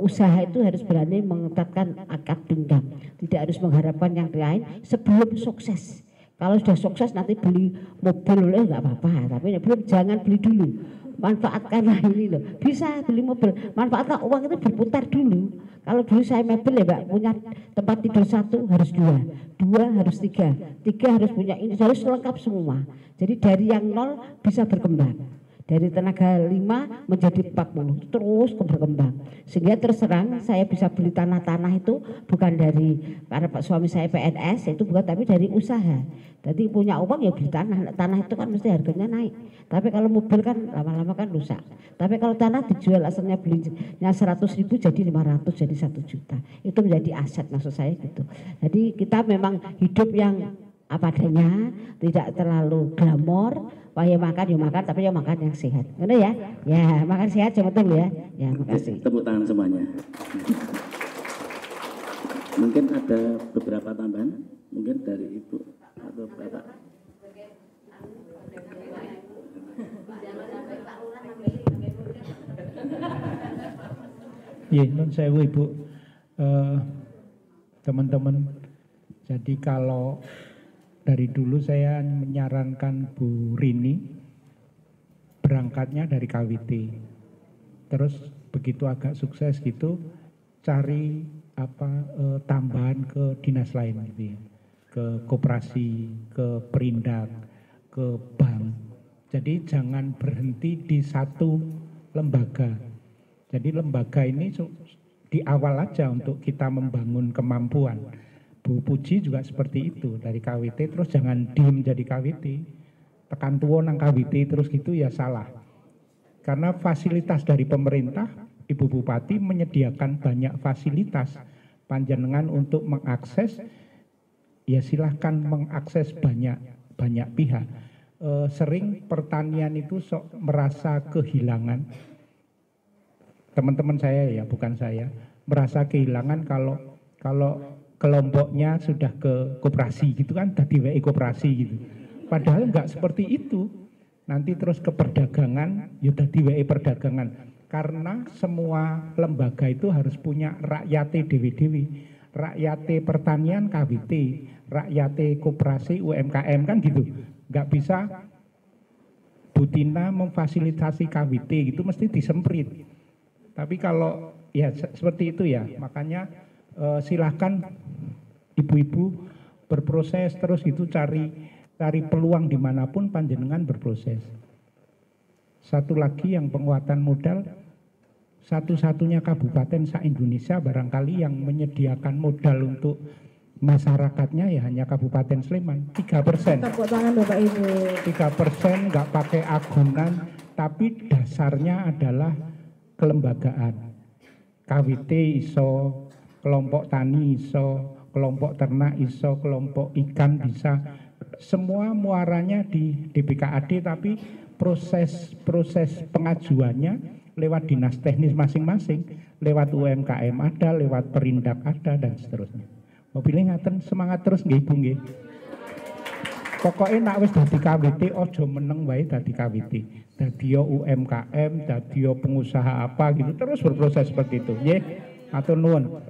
C: usaha itu harus berani mengetatkan akad pinggang. Tidak harus mengharapkan yang lain sebelum sukses. Kalau sudah sukses nanti beli mobil enggak apa-apa, tapi belum jangan beli dulu. Manfaatkanlah ini loh. Bisa beli mobil, manfaatkan uang itu berputar dulu. Kalau dulu saya mebel ya Mbak, punya tempat tidur 1 harus 2 harus 3 harus punya ini, harus lengkap semua. Jadi dari yang 0 bisa berkembang. Dari tenaga 5 menjadi 40 terus berkembang. Sehingga terserang saya bisa beli tanah-tanah itu bukan dari karena Pak suami saya PNS itu bukan, tapi dari usaha. Jadi punya uang ya beli tanah itu kan mesti harganya naik. Tapi kalau mobil kan lama-lama kan rusak. Tapi kalau tanah dijual asalnya belinya 100.000 jadi 500 jadi 1 juta. Itu menjadi aset maksud saya gitu. Jadi kita memang hidup yang apa adanya, tidak terlalu glamor. Wah ya makan tapi ya makan yang sehat. Benar ya? Ya makan sehat betul ya. Ya makasih.
D: Tepuk tangan semuanya. Mungkin ada beberapa tambahan, mungkin dari Ibu atau Bapak.
K: Ya, non sewu Ibu, teman-teman. Jadi kalau dari dulu saya menyarankan Bu Rini berangkatnya dari KWT. Terus begitu agak sukses gitu cari tambahan ke dinas lain gitu ya. Ke koperasi, ke perindak, ke bank. Jadi jangan berhenti di satu lembaga. Jadi lembaga ini di awal aja untuk kita membangun kemampuan. Bu Puji juga seperti itu dari KWT, terus jangan diem jadi KWT, tekan tua nang KWT terus gitu ya salah. Karena fasilitas dari pemerintah, Ibu Bupati menyediakan banyak fasilitas panjenengan untuk mengakses, ya silahkan mengakses banyak pihak. Sering pertanian itu merasa kehilangan, teman-teman saya ya bukan saya, merasa kehilangan kalau kelompoknya sudah ke koperasi gitu kan, tadi WI koperasi gitu. Padahal enggak seperti itu. Nanti terus ke perdagangan, ya tadi WI perdagangan. Karena semua lembaga itu harus punya rakyate dewi-dewi. Rakyate pertanian KWT, rakyate koperasi UMKM kan gitu. Enggak bisa Butina memfasilitasi KWT gitu, mesti disemprit. Tapi kalau ya seperti itu ya, makanya silahkan ibu-ibu berproses terus gitu, cari peluang dimanapun panjenengan berproses. Satu lagi yang penguatan modal, satu-satunya kabupaten se-Indonesia barangkali yang menyediakan modal untuk masyarakatnya ya hanya Kabupaten Sleman, 3%.
E: Tepuk tangan Bapak Ibu.
K: 3% nggak pakai agunan, tapi dasarnya adalah kelembagaan. KWT iso, kelompok tani iso, kelompok ternak iso, kelompok ikan bisa. Semua muaranya di DBKAD, tapi proses pengajuannya lewat dinas teknis masing-masing, lewat UMKM ada, lewat Perindak ada, dan seterusnya. Mobilnya ngaten, semangat terus nggih Ibu nggih. Pokoknya nak wis dadi KWT ojo meneng wae dadi KWT. Dadi UMKM, dadi pengusaha apa gitu, terus berproses seperti itu. Nggih, matur nuwun.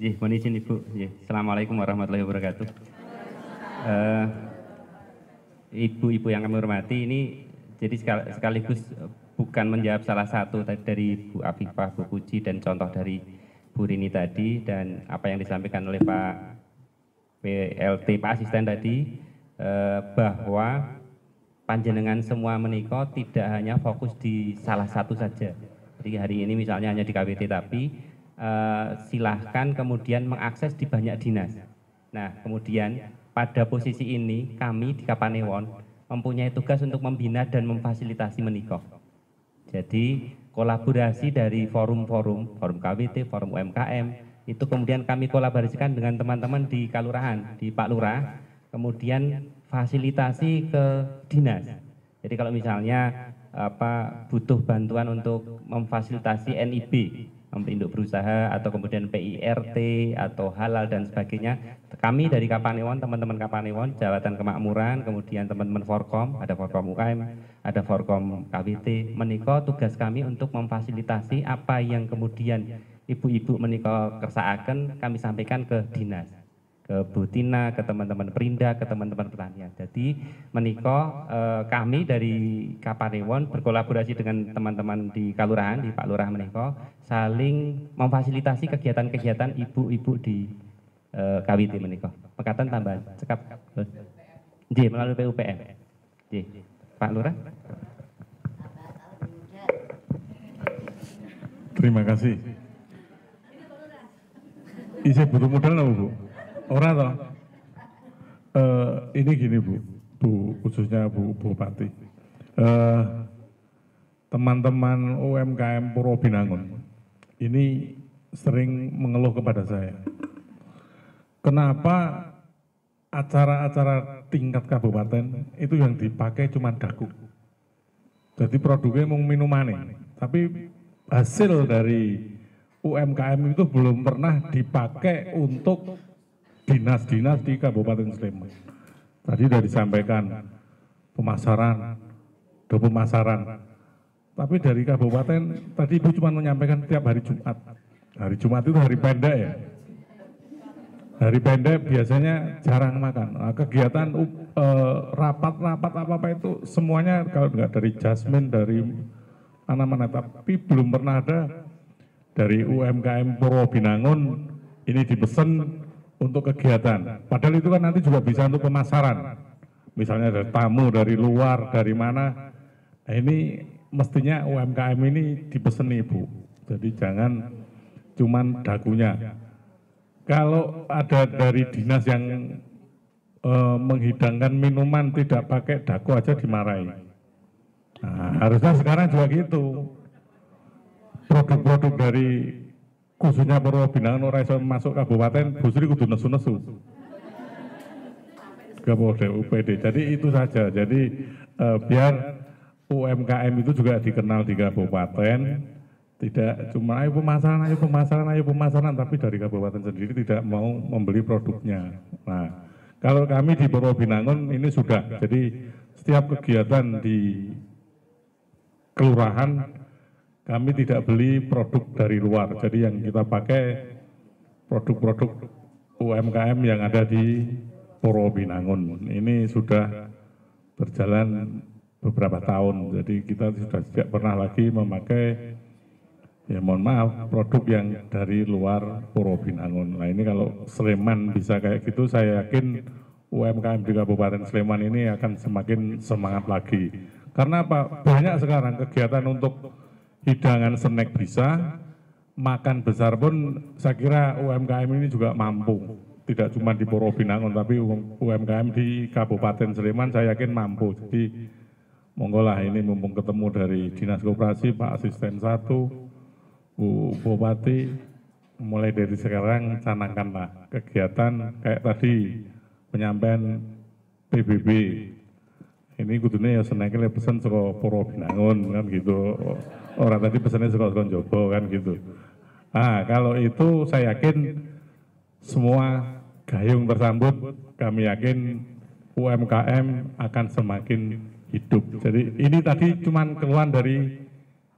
L: Nggih, mohon izin Ibu. Nggih, Assalamualaikum warahmatullahi wabarakatuh. Ibu-ibu yang kami hormati, ini jadi sekaligus bukan menjawab salah satu dari Bu Afifah, Bu Puji, dan contoh dari Bu Rini tadi, dan apa yang disampaikan oleh Pak PLT, Pak Asisten tadi, bahwa panjenengan semua menika tidak hanya fokus di salah satu saja. Jadi hari ini misalnya hanya di KWT, tapi silahkan kemudian mengakses di banyak dinas. Nah, kemudian pada posisi ini kami di Kapanewon mempunyai tugas untuk membina dan memfasilitasi menika. Jadi kolaborasi dari forum KWT, forum UMKM, itu kemudian kami kolaborasikan dengan teman-teman di Kalurahan, di Pak Lurah, kemudian fasilitasi ke dinas. Jadi kalau misalnya butuh bantuan untuk memfasilitasi NIB, induk berusaha, atau kemudian PIRT atau halal dan sebagainya, kami dari Kapanewon, teman-teman Kapanewon, Jabatan Kemakmuran, kemudian teman-teman Forkom, ada Forkom UKM, ada Forkom KWT, menika tugas kami untuk memfasilitasi apa yang kemudian ibu-ibu menika kersakaken, kami sampaikan ke dinas, ke Butina, ke teman-teman Perindak, ke teman-teman pertanian. Jadi menika kami dari Kapanewon berkolaborasi dengan teman-teman di Kalurahan, di Pak Lurah menika, saling memfasilitasi kegiatan-kegiatan ibu-ibu di KWT menika. Mekaten tambahan cekap. Nggih, melalui PUPM. Nggih. Pak Lurah.
M: Terima kasih. Isi butuh modal nggak Bu? Ora toh? Ini gini Bu khususnya Bu Bupati. Teman-teman UMKM Purwobinangun ini sering mengeluh kepada saya. Kenapa acara-acara tingkat kabupaten itu yang dipakai cuma daku? Jadi produknya mau minumane, tapi hasil dari UMKM itu belum pernah dipakai untuk dinas-dinas di Kabupaten Sleman. Tadi sudah disampaikan pemasaran. Tapi dari kabupaten tadi Ibu cuma menyampaikan tiap hari Jumat. Hari Jumat itu hari pendek ya. Hari pendek biasanya jarang makan. Nah, kegiatan rapat-rapat apa-apa itu semuanya kalau enggak dari Jasmine, dari mana-mana, tapi belum pernah ada dari UMKM Purwobinangun ini dipesan untuk kegiatan. Padahal itu kan nanti juga bisa untuk pemasaran. Misalnya ada tamu dari luar, dari mana. Nah, ini mestinya UMKM ini dipesan Ibu. Jadi jangan cuman dakunya. Kalau ada dari dinas yang menghidangkan minuman tidak pakai daku aja dimarahi. Nah, harusnya sekarang juga gitu. Produk-produk dari khususnya Purwobinangun ora iso masuk kabupaten, justru kudu nesu-nesu. Gak boleh UPD. Jadi itu saja. Jadi biar UMKM itu juga dikenal di kabupaten, Tidak cuma ayo pemasaran, tapi dari kabupaten sendiri tidak mau membeli produknya. Nah, kalau kami di Purwobinangun ini sudah, jadi setiap kegiatan di kelurahan kami tidak beli produk dari luar. Jadi yang kita pakai produk-produk UMKM yang ada di Purwobinangun. Ini sudah berjalan beberapa tahun. Jadi kita sudah tidak pernah lagi memakai, ya mohon maaf, produk yang dari luar Purwobinangun. Nah ini kalau Sleman bisa kayak gitu, saya yakin UMKM di Kabupaten Sleman ini akan semakin semangat lagi. Karena apa? Banyak sekarang kegiatan untuk hidangan snack bisa, makan besar pun saya kira UMKM ini juga mampu. Tidak cuma di Purwobinangun, tapi UMKM di Kabupaten Sleman saya yakin mampu. Jadi monggo lah, ini mumpung ketemu dari Dinas Koperasi, Pak Asisten 1, Bu Bupati, mulai dari sekarang canangkanlah kegiatan kayak tadi penyampaian PBB. Ini kudune ya senengnya pesen saka Purwobinangun kan gitu. Orang tadi pesannya saka Jobo kan gitu. Ah, kalau itu saya yakin semua gayung tersambut, kami yakin UMKM akan semakin hidup. Jadi ini tadi cuman keluhan dari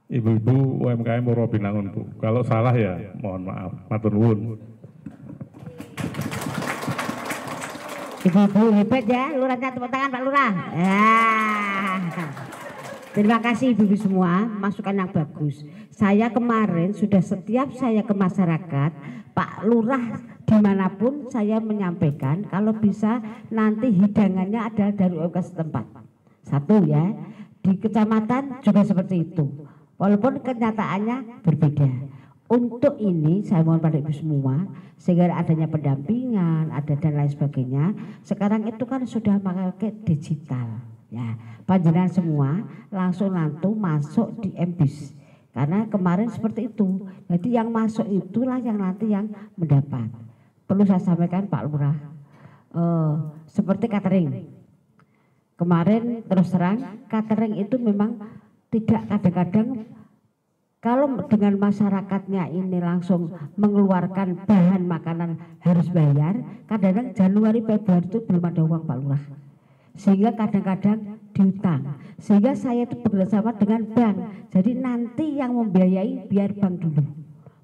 M: ibu-ibu UMKM Purwobinangun, Bu. Kalau salah ya mohon maaf, matur nuwun.
C: Ibu-ibu hebat ya, lurahnya tepuk tangan Pak Lurah. Ya. Terima kasih ibu-ibu semua, masukan yang bagus. Saya kemarin sudah setiap saya ke masyarakat, Pak Lurah dimanapun saya menyampaikan kalau bisa nanti hidangannya adalah dari UMKM setempat. Satu ya, di kecamatan juga seperti itu. Walaupun kenyataannya berbeda. Untuk ini saya mohon pada ibu semua, sehingga adanya pendampingan, ada dan lain sebagainya. Sekarang itu kan sudah pakai digital. Ya, panjenengan semua langsung nanti masuk di MBIS. Karena kemarin seperti itu. Jadi yang masuk itulah yang nanti yang mendapat. Perlu saya sampaikan Pak Lurah, seperti catering. Kemarin terus terang catering itu memang tidak kadang-kadang kalau dengan masyarakatnya ini langsung mengeluarkan bahan makanan harus bayar, kadang-kadang Januari Februari itu belum ada uang Pak Lurah. Sehingga kadang-kadang diutang. Sehingga saya itu bekerjasama dengan bank. Jadi nanti yang membiayai biar bank dulu.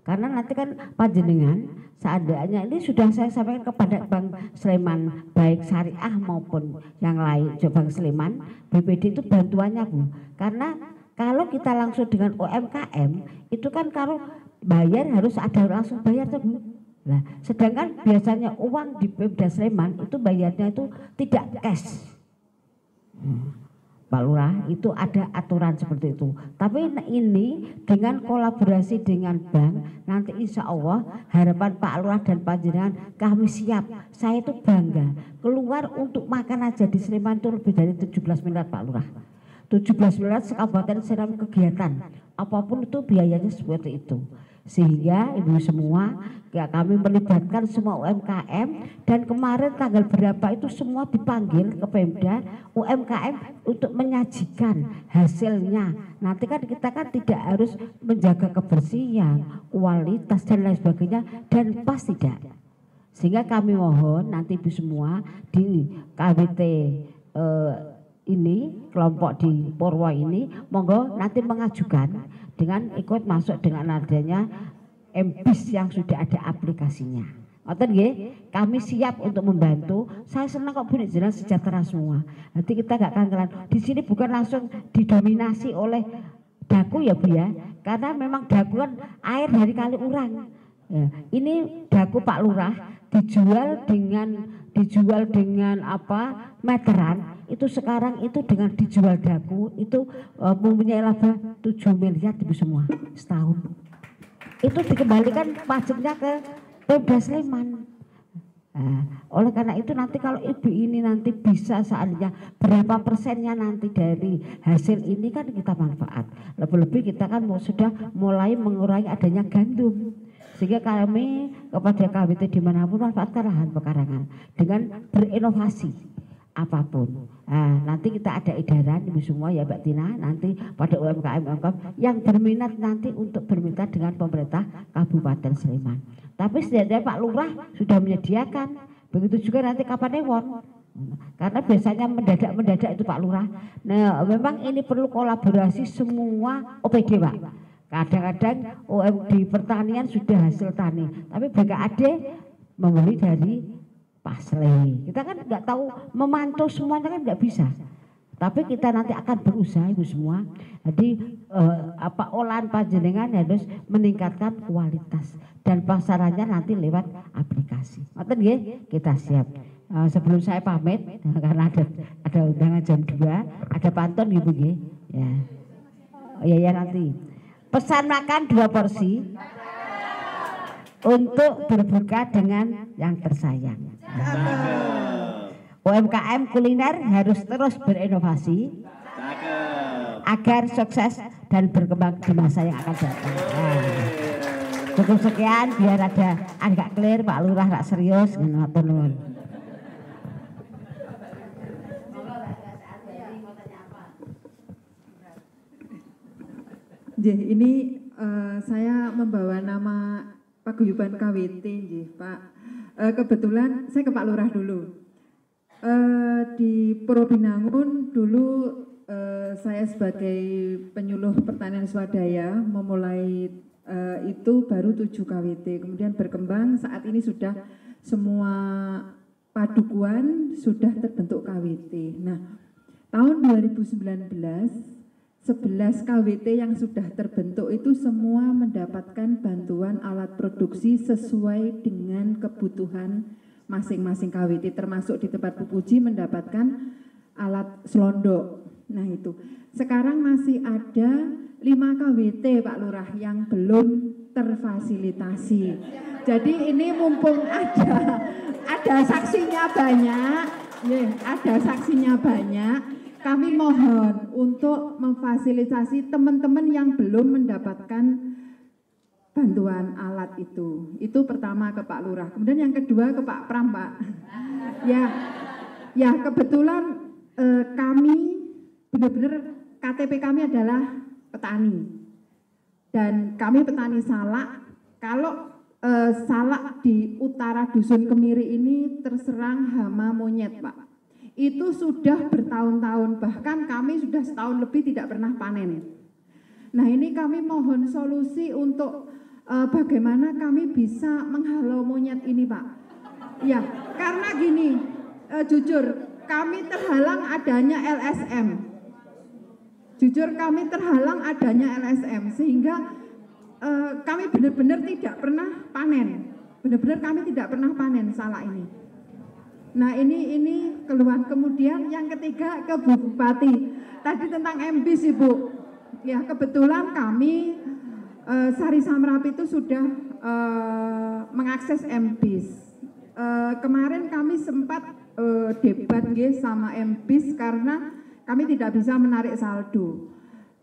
C: Karena nanti kan panjenengan seadanya ini sudah saya sampaikan kepada Bank Sleman, baik syariah maupun yang lain, Bank Sleman, BPD itu bantuannya Bu. Karena kalau kita langsung dengan UMKM itu kan kalau bayar harus ada langsung bayar tuh Bu. Nah, sedangkan biasanya uang di Pemda Sleman itu bayarnya itu tidak cash. Pak Lurah itu ada aturan seperti itu. Tapi ini dengan kolaborasi dengan bank, nanti insya Allah harapan Pak Lurah dan panjenengan kami siap. Saya itu bangga keluar untuk makan aja di Sleman itu lebih dari 17 miliar Pak Lurah. 17 miliar sekabupaten Sleman kegiatan. Apapun itu biayanya seperti itu. Sehingga ibu semua ya kami melibatkan semua UMKM dan kemarin tanggal berapa itu semua dipanggil ke Pemda UMKM untuk menyajikan hasilnya. Nanti kan kita kan tidak harus menjaga kebersihan, kualitas dan lain sebagainya dan pas tidak. Sehingga kami mohon nanti ibu semua di KWT ini kelompok di Purwo ini monggo nanti mengajukan dengan ikut masuk dengan adanya MBIS yang sudah ada aplikasinya. Ngoten nggih, kami siap untuk membantu. Saya senang kok Bu jenengan sejahtera semua. Nanti kita gak kangelan. Di sini bukan langsung didominasi oleh daku ya Bu ya. Karena memang daku kan air dari kali urang. Ya, ini daku Pak Lurah dijual dengan apa meteran itu sekarang itu dengan dijual daku itu mempunyai laba 7 miliar ibu semua setahun. Itu dikembalikan pajaknya ke Pemda Sleman. Nah, oleh karena itu nanti kalau ibu ini nanti bisa seandainya berapa persennya nanti dari hasil ini kan kita manfaat. Lebih-lebih kita kan sudah mulai mengurangi adanya gandum. Sehingga kami kepada KWT dimanapun manfaatkan lahan pekarangan dengan berinovasi apapun. Nah, nanti kita ada edaran ibu semua ya Mbak Tina, nanti pada UMKM yang berminat nanti untuk bermitra dengan pemerintah Kabupaten Sleman. Tapi setidaknya Pak Lurah sudah menyediakan, begitu juga nanti Kapanewon. Karena biasanya mendadak itu Pak Lurah. Nah, memang ini perlu kolaborasi semua OPD Pak. Kadang-kadang di pertanian sudah hasil tani, tapi BKAD membeli dari Pasle. Kita kan nggak tahu memantau semuanya kan nggak bisa. Tapi kita nanti akan berusaha ibu semua. Jadi olahan panjenengan harus meningkatkan kualitas dan pasarannya nanti lewat aplikasi. Ngoten nggih, kita siap. Sebelum saya pamit karena ada undangan jam 2, ada pantun ibu nggih. Ya. Oh ya nanti. Pesan makan 2 porsi untuk berbuka dengan yang tersayang. UMKM kuliner harus terus berinovasi agar sukses dan berkembang di masa yang akan datang. Cukup sekian biar ada agak clear Pak Lurah gak serius ngoten nuwun.
F: Ini saya membawa nama Paguyuban KWT Pak. Kebetulan saya ke Pak Lurah dulu. Di Purwobinangun dulu saya sebagai penyuluh pertanian swadaya memulai itu baru 7 KWT, kemudian berkembang saat ini sudah semua padukuan sudah terbentuk KWT. Nah, tahun 2019 11 KWT yang sudah terbentuk itu semua mendapatkan bantuan alat produksi sesuai dengan kebutuhan masing-masing KWT, termasuk di tempat Bu Puji mendapatkan alat selondok. Nah itu, sekarang masih ada 5 KWT Pak Lurah yang belum terfasilitasi. Jadi ini mumpung ada saksinya banyak, ada saksinya banyak. Kami mohon untuk memfasilitasi teman-teman yang belum mendapatkan bantuan alat itu. Itu pertama ke Pak Lurah. Kemudian yang kedua ke Pak Pram, Pak. Ya kebetulan kami benar-benar KTP kami adalah petani. Dan kami petani salak. Kalau salak di utara Dusun Kemiri ini terserang hama monyet, Pak. Itu sudah bertahun-tahun, bahkan kami sudah setahun lebih tidak pernah panen. Nah ini kami mohon solusi untuk bagaimana kami bisa menghalau monyet ini Pak. Ya, karena gini, jujur kami terhalang adanya LSM. Jujur kami terhalang adanya LSM, sehingga kami benar-benar tidak pernah panen. Benar-benar kami tidak pernah panen salak ini. Nah ini keluhan. Kemudian yang ketiga ke Bu Bupati. Tadi tentang MBIS Ibu. Ya kebetulan kami Sari Samrapi itu sudah mengakses MBIS. Kemarin kami sempat debat sama MBIS karena kami tidak bisa menarik saldo.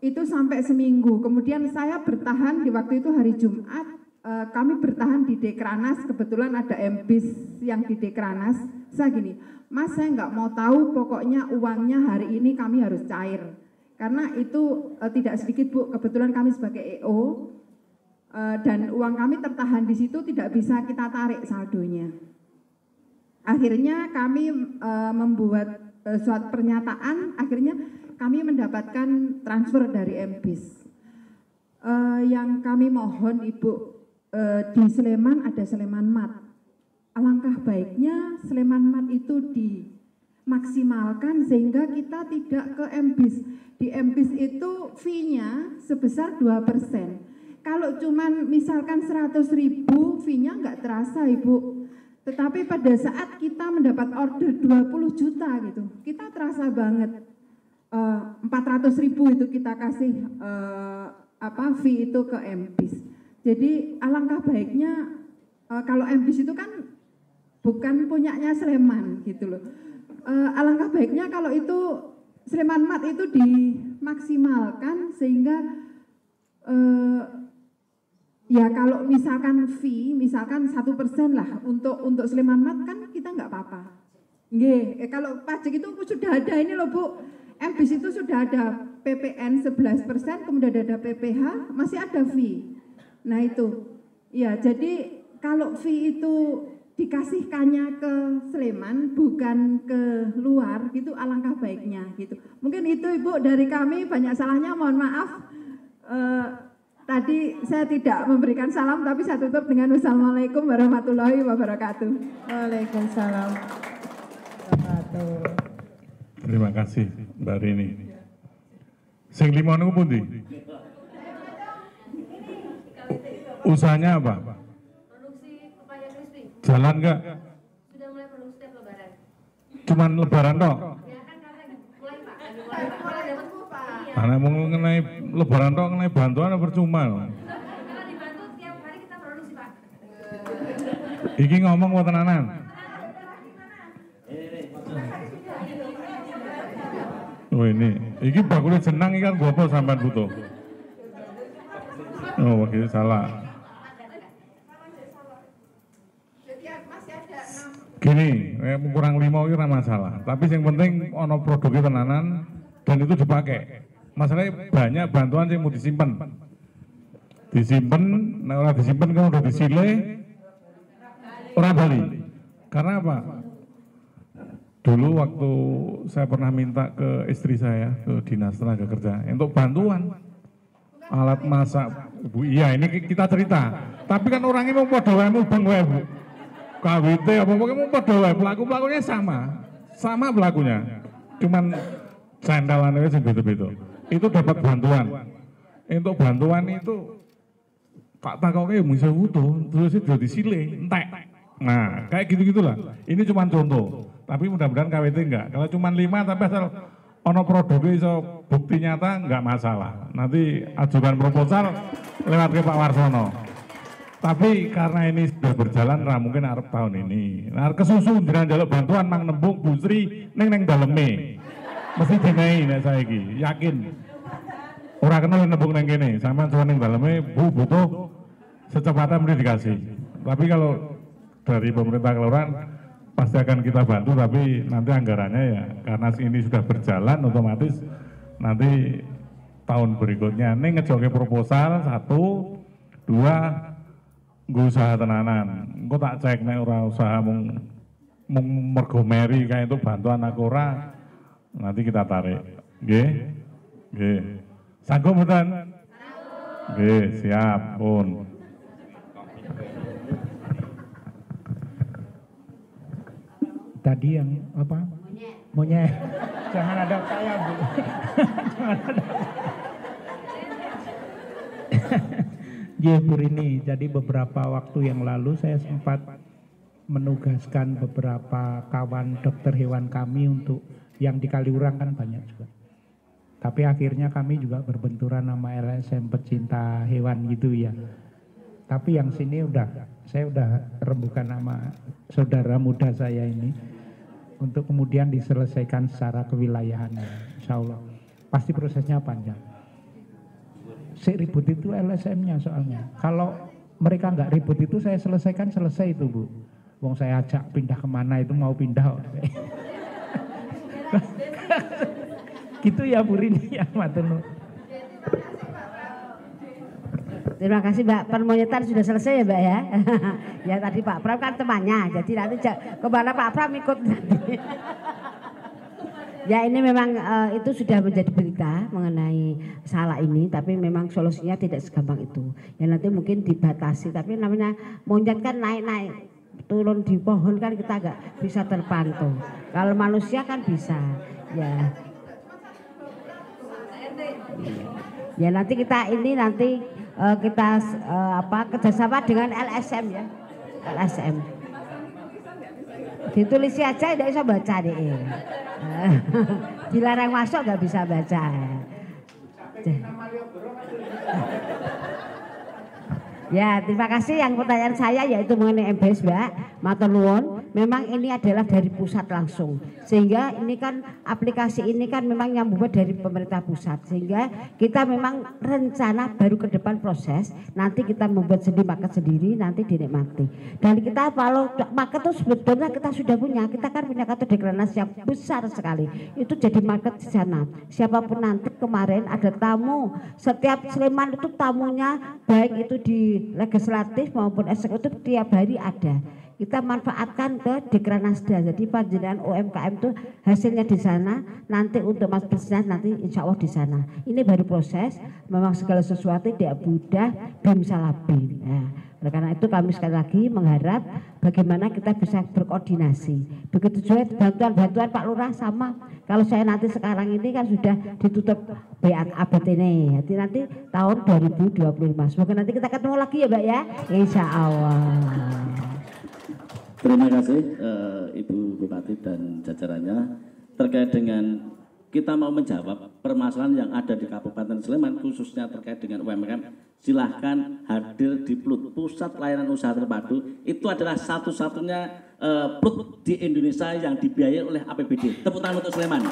F: Itu sampai seminggu. Kemudian saya bertahan di waktu itu hari Jumat. Kami bertahan di Dekranas, kebetulan ada MBIS yang di Dekranas. Saya gini, Mas saya nggak mau tahu, pokoknya uangnya hari ini kami harus cair. Karena itu tidak sedikit Bu, kebetulan kami sebagai EO, dan uang kami tertahan di situ tidak bisa kita tarik saldonya. Akhirnya kami membuat suatu pernyataan, akhirnya kami mendapatkan transfer dari MBIS. Yang kami mohon Ibu, di Sleman ada Sleman Mat. Alangkah baiknya Sleman Mat itu dimaksimalkan sehingga kita tidak ke MBIS. Di MBIS itu fee-nya sebesar 2%. Kalau cuman misalkan 100.000 fee-nya nggak terasa Ibu. Tetapi pada saat kita mendapat order 20 juta gitu, kita terasa banget. 400.000 itu kita kasih fee itu ke MBIS. Jadi alangkah baiknya kalau MBIS itu kan bukan punyanya Sleman gitu loh. Alangkah baiknya kalau itu Sleman Mat itu dimaksimalkan sehingga ya kalau misalkan fee misalkan 1% lah untuk Sleman Mat kan kita nggak apa-apa. Nggih, kalau pajak itu sudah ada ini loh Bu. MBIS itu sudah ada PPN 11%, kemudian ada PPH, masih ada fee. Nah itu, ya jadi kalau fee itu dikasihkannya ke Sleman bukan ke luar, gitu alangkah baiknya gitu. Mungkin itu Ibu dari kami, banyak salahnya mohon maaf. Tadi saya tidak memberikan salam, tapi saya tutup dengan wassalamualaikum warahmatullahi wabarakatuh.
E: Waalaikumsalam.
M: Terima kasih Mbak Rini. Sing lima niku pundi? Usahanya apa?
J: Produksi pepaya crispy.
M: Jalan enggak?
J: Sudah mulai produksi setiap lebaran.
M: Cuman lebaran tok.
J: Ya kan karena mulai Pak, mulai dapat Pak.
M: Anak mau ngenai lebaran tok ngenai bantuan apa percuma?
J: Karena dibantu tiap hari kita produksi Pak.
M: Iki ngomong apa tenanan? Oh ini bakulnya jenang ikan gua apa sampean butuh? Oh begitu salah. Gini, kurang 5 itu ora masalah. Tapi yang penting ono produknya tenanan dan itu dipakai. Masalahnya banyak bantuan yang mau disimpan. Disimpan, nah orang disimpan kan udah disile, orang bali. Karena apa? Dulu waktu saya pernah minta ke istri saya ke dinas tenaga kerja untuk bantuan alat masak, Bu. Iya ini kita cerita. Tapi kan orangnya mau pada wae mubeng wae, Bu. KWT apa pokoknya mau pada wae, pelakunya sama pelakunya. Cuman sandalannya sing beda-beda. Itu dapat bantuan. Untuk bantuan itu tak takoke bisa utuh, terus itu disile, entek. Nah, kayak gitu-gitulah. Ini cuma contoh. Tapi mudah-mudahan KWT enggak. Kalau cuma 5 tapi asal ono produknya iso bukti nyata enggak masalah. Nanti ajukan proposal lewat ke Pak Warsono. Tapi karena ini sudah berjalan mungkin arep tahun ini. Nah, kesusu jenengan njaluk bantuan mang nembung Bu Sri ning daleme. Mesti dinehi nek saiki, yakin. Ora kenal nembung ning kene, sampean cuma ning daleme Bu butuh secepatnya mesti dikasih. Tapi kalau dari pemerintah kelurahan pasti akan kita bantu, tapi nanti anggarannya ya karena ini sudah berjalan otomatis nanti tahun berikutnya ini ngejoke proposal 1, 2 nggo usaha tenanan. Engko tak cek nek ora usaha mung mergo meri kayak itu bantuan aku ora nanti kita tarik. Nggih. Nggih. Sanggup mboten? Nggih, siap, pun.
K: Tadi yang apa? Monyet. Jangan ada saya, Bu. Jangan ada. Ya, Bu Rini, jadi beberapa waktu yang lalu saya sempat menugaskan beberapa kawan dokter hewan kami untuk yang di Kaliurang kan banyak juga. Tapi akhirnya kami juga berbenturan sama LSM pecinta hewan gitu ya. Tapi yang sini saya udah rembukan sama saudara muda saya ini untuk kemudian diselesaikan secara kewilayahan, insya Allah. Pasti prosesnya panjang. Si ribut itu LSM-nya soalnya. Kalau mereka nggak ribut itu saya selesaikan, selesai itu Bu. Wong saya ajak pindah kemana itu mau pindah. Gitu ya Bu Rini ya, matur nuwun.
C: Terima kasih Mbak, permonyetan sudah selesai ya Mbak ya. Ya tadi Pak Pram kan temannya, jadi nanti kemana Pak Pram ikut nanti. Ya ini memang itu sudah menjadi berita mengenai salah ini, tapi memang solusinya tidak segampang itu. Ya nanti mungkin dibatasi, tapi namanya monyet kan naik-naik, turun di pohon kan kita nggak bisa terpantau. Kalau manusia kan bisa, ya. Ya nanti kita kita kerjasama dengan LSM ya, LSM. Ditulis aja tidak bisa baca deh. Dilarang masuk nggak bisa baca. Ya terima kasih. Yang pertanyaan saya yaitu mengenai MBIS Mbak, matur nuwun. memang ini adalah dari pusat langsung, sehingga ini kan aplikasi ini kan memang nyambung dari pemerintah pusat, sehingga kita memang rencana baru ke depan proses, nanti kita membuat market sendiri, nanti dinikmati. Dan kita kalau market itu sebetulnya kita sudah punya, kita kan punya kartu deklarasi yang besar sekali, itu jadi market di sana. Siapapun nanti, kemarin ada tamu, setiap Sleman itu tamunya baik itu di legislatif maupun eksekutif tiap hari ada. Kita manfaatkan ke Dekranasda, jadi panjenengan UMKM itu hasilnya di sana, nanti untuk mas bisnis nanti insya Allah di sana. Ini baru proses, memang segala sesuatu tidak mudah, bim salabim. Nah, karena itu kami sekali lagi mengharap bagaimana kita bisa berkoordinasi. Begitu juga bantuan-bantuan Pak Lurah sama. Kalau saya nanti sekarang ini kan sudah ditutup BAT ini, jadi nanti tahun 2025. Semoga nanti kita ketemu lagi ya Mbak ya, insya Allah.
D: Terima kasih Ibu Bupati dan jajarannya terkait dengan kita mau menjawab permasalahan yang ada di Kabupaten Sleman khususnya terkait dengan UMKM. Silahkan hadir di PLUT, Pusat Layanan Usaha Terpadu. Itu adalah satu-satunya PLUT di Indonesia yang dibiayai oleh APBD. Tepuk tangan untuk Sleman.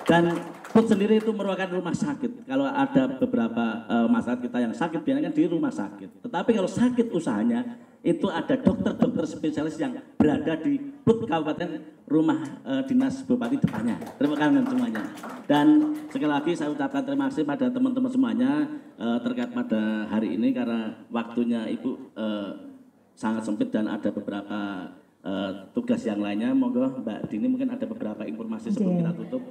D: Dan PLUT sendiri itu merupakan rumah sakit. Kalau ada beberapa masyarakat kita yang sakit biasanya kan di rumah sakit. Tetapi kalau sakit usahanya itu ada dokter-dokter spesialis yang berada di PLUT Kabupaten rumah dinas Bupati depannya. Terima kasih semuanya. Dan sekali lagi saya ucapkan terima kasih pada teman-teman semuanya terkait pada hari ini karena waktunya Ibu sangat sempit dan ada beberapa tugas yang lainnya. Monggo Mbak Dini mungkin ada beberapa informasi sebelum kita tutup.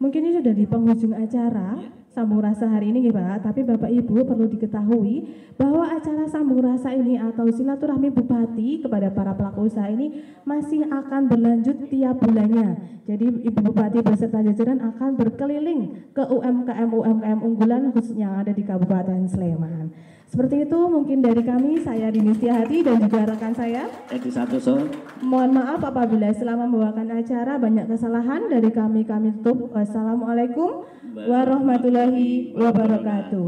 E: Mungkin ini sudah di penghujung acara Sambung Rasa hari ini ya Pak, tapi Bapak Ibu perlu diketahui bahwa acara Sambung Rasa ini atau silaturahmi Bupati kepada para pelaku usaha ini masih akan berlanjut tiap bulannya. Jadi Ibu Bupati beserta jajaran akan berkeliling ke UMKM unggulan khususnya yang ada di Kabupaten Sleman. Seperti itu mungkin dari kami, saya Dini Setiahati dan juga rekan saya
D: Edi Santoso.
E: Mohon maaf apabila selama membawakan acara banyak kesalahan dari kami tutup. Wassalamualaikum warahmatullahi wabarakatuh.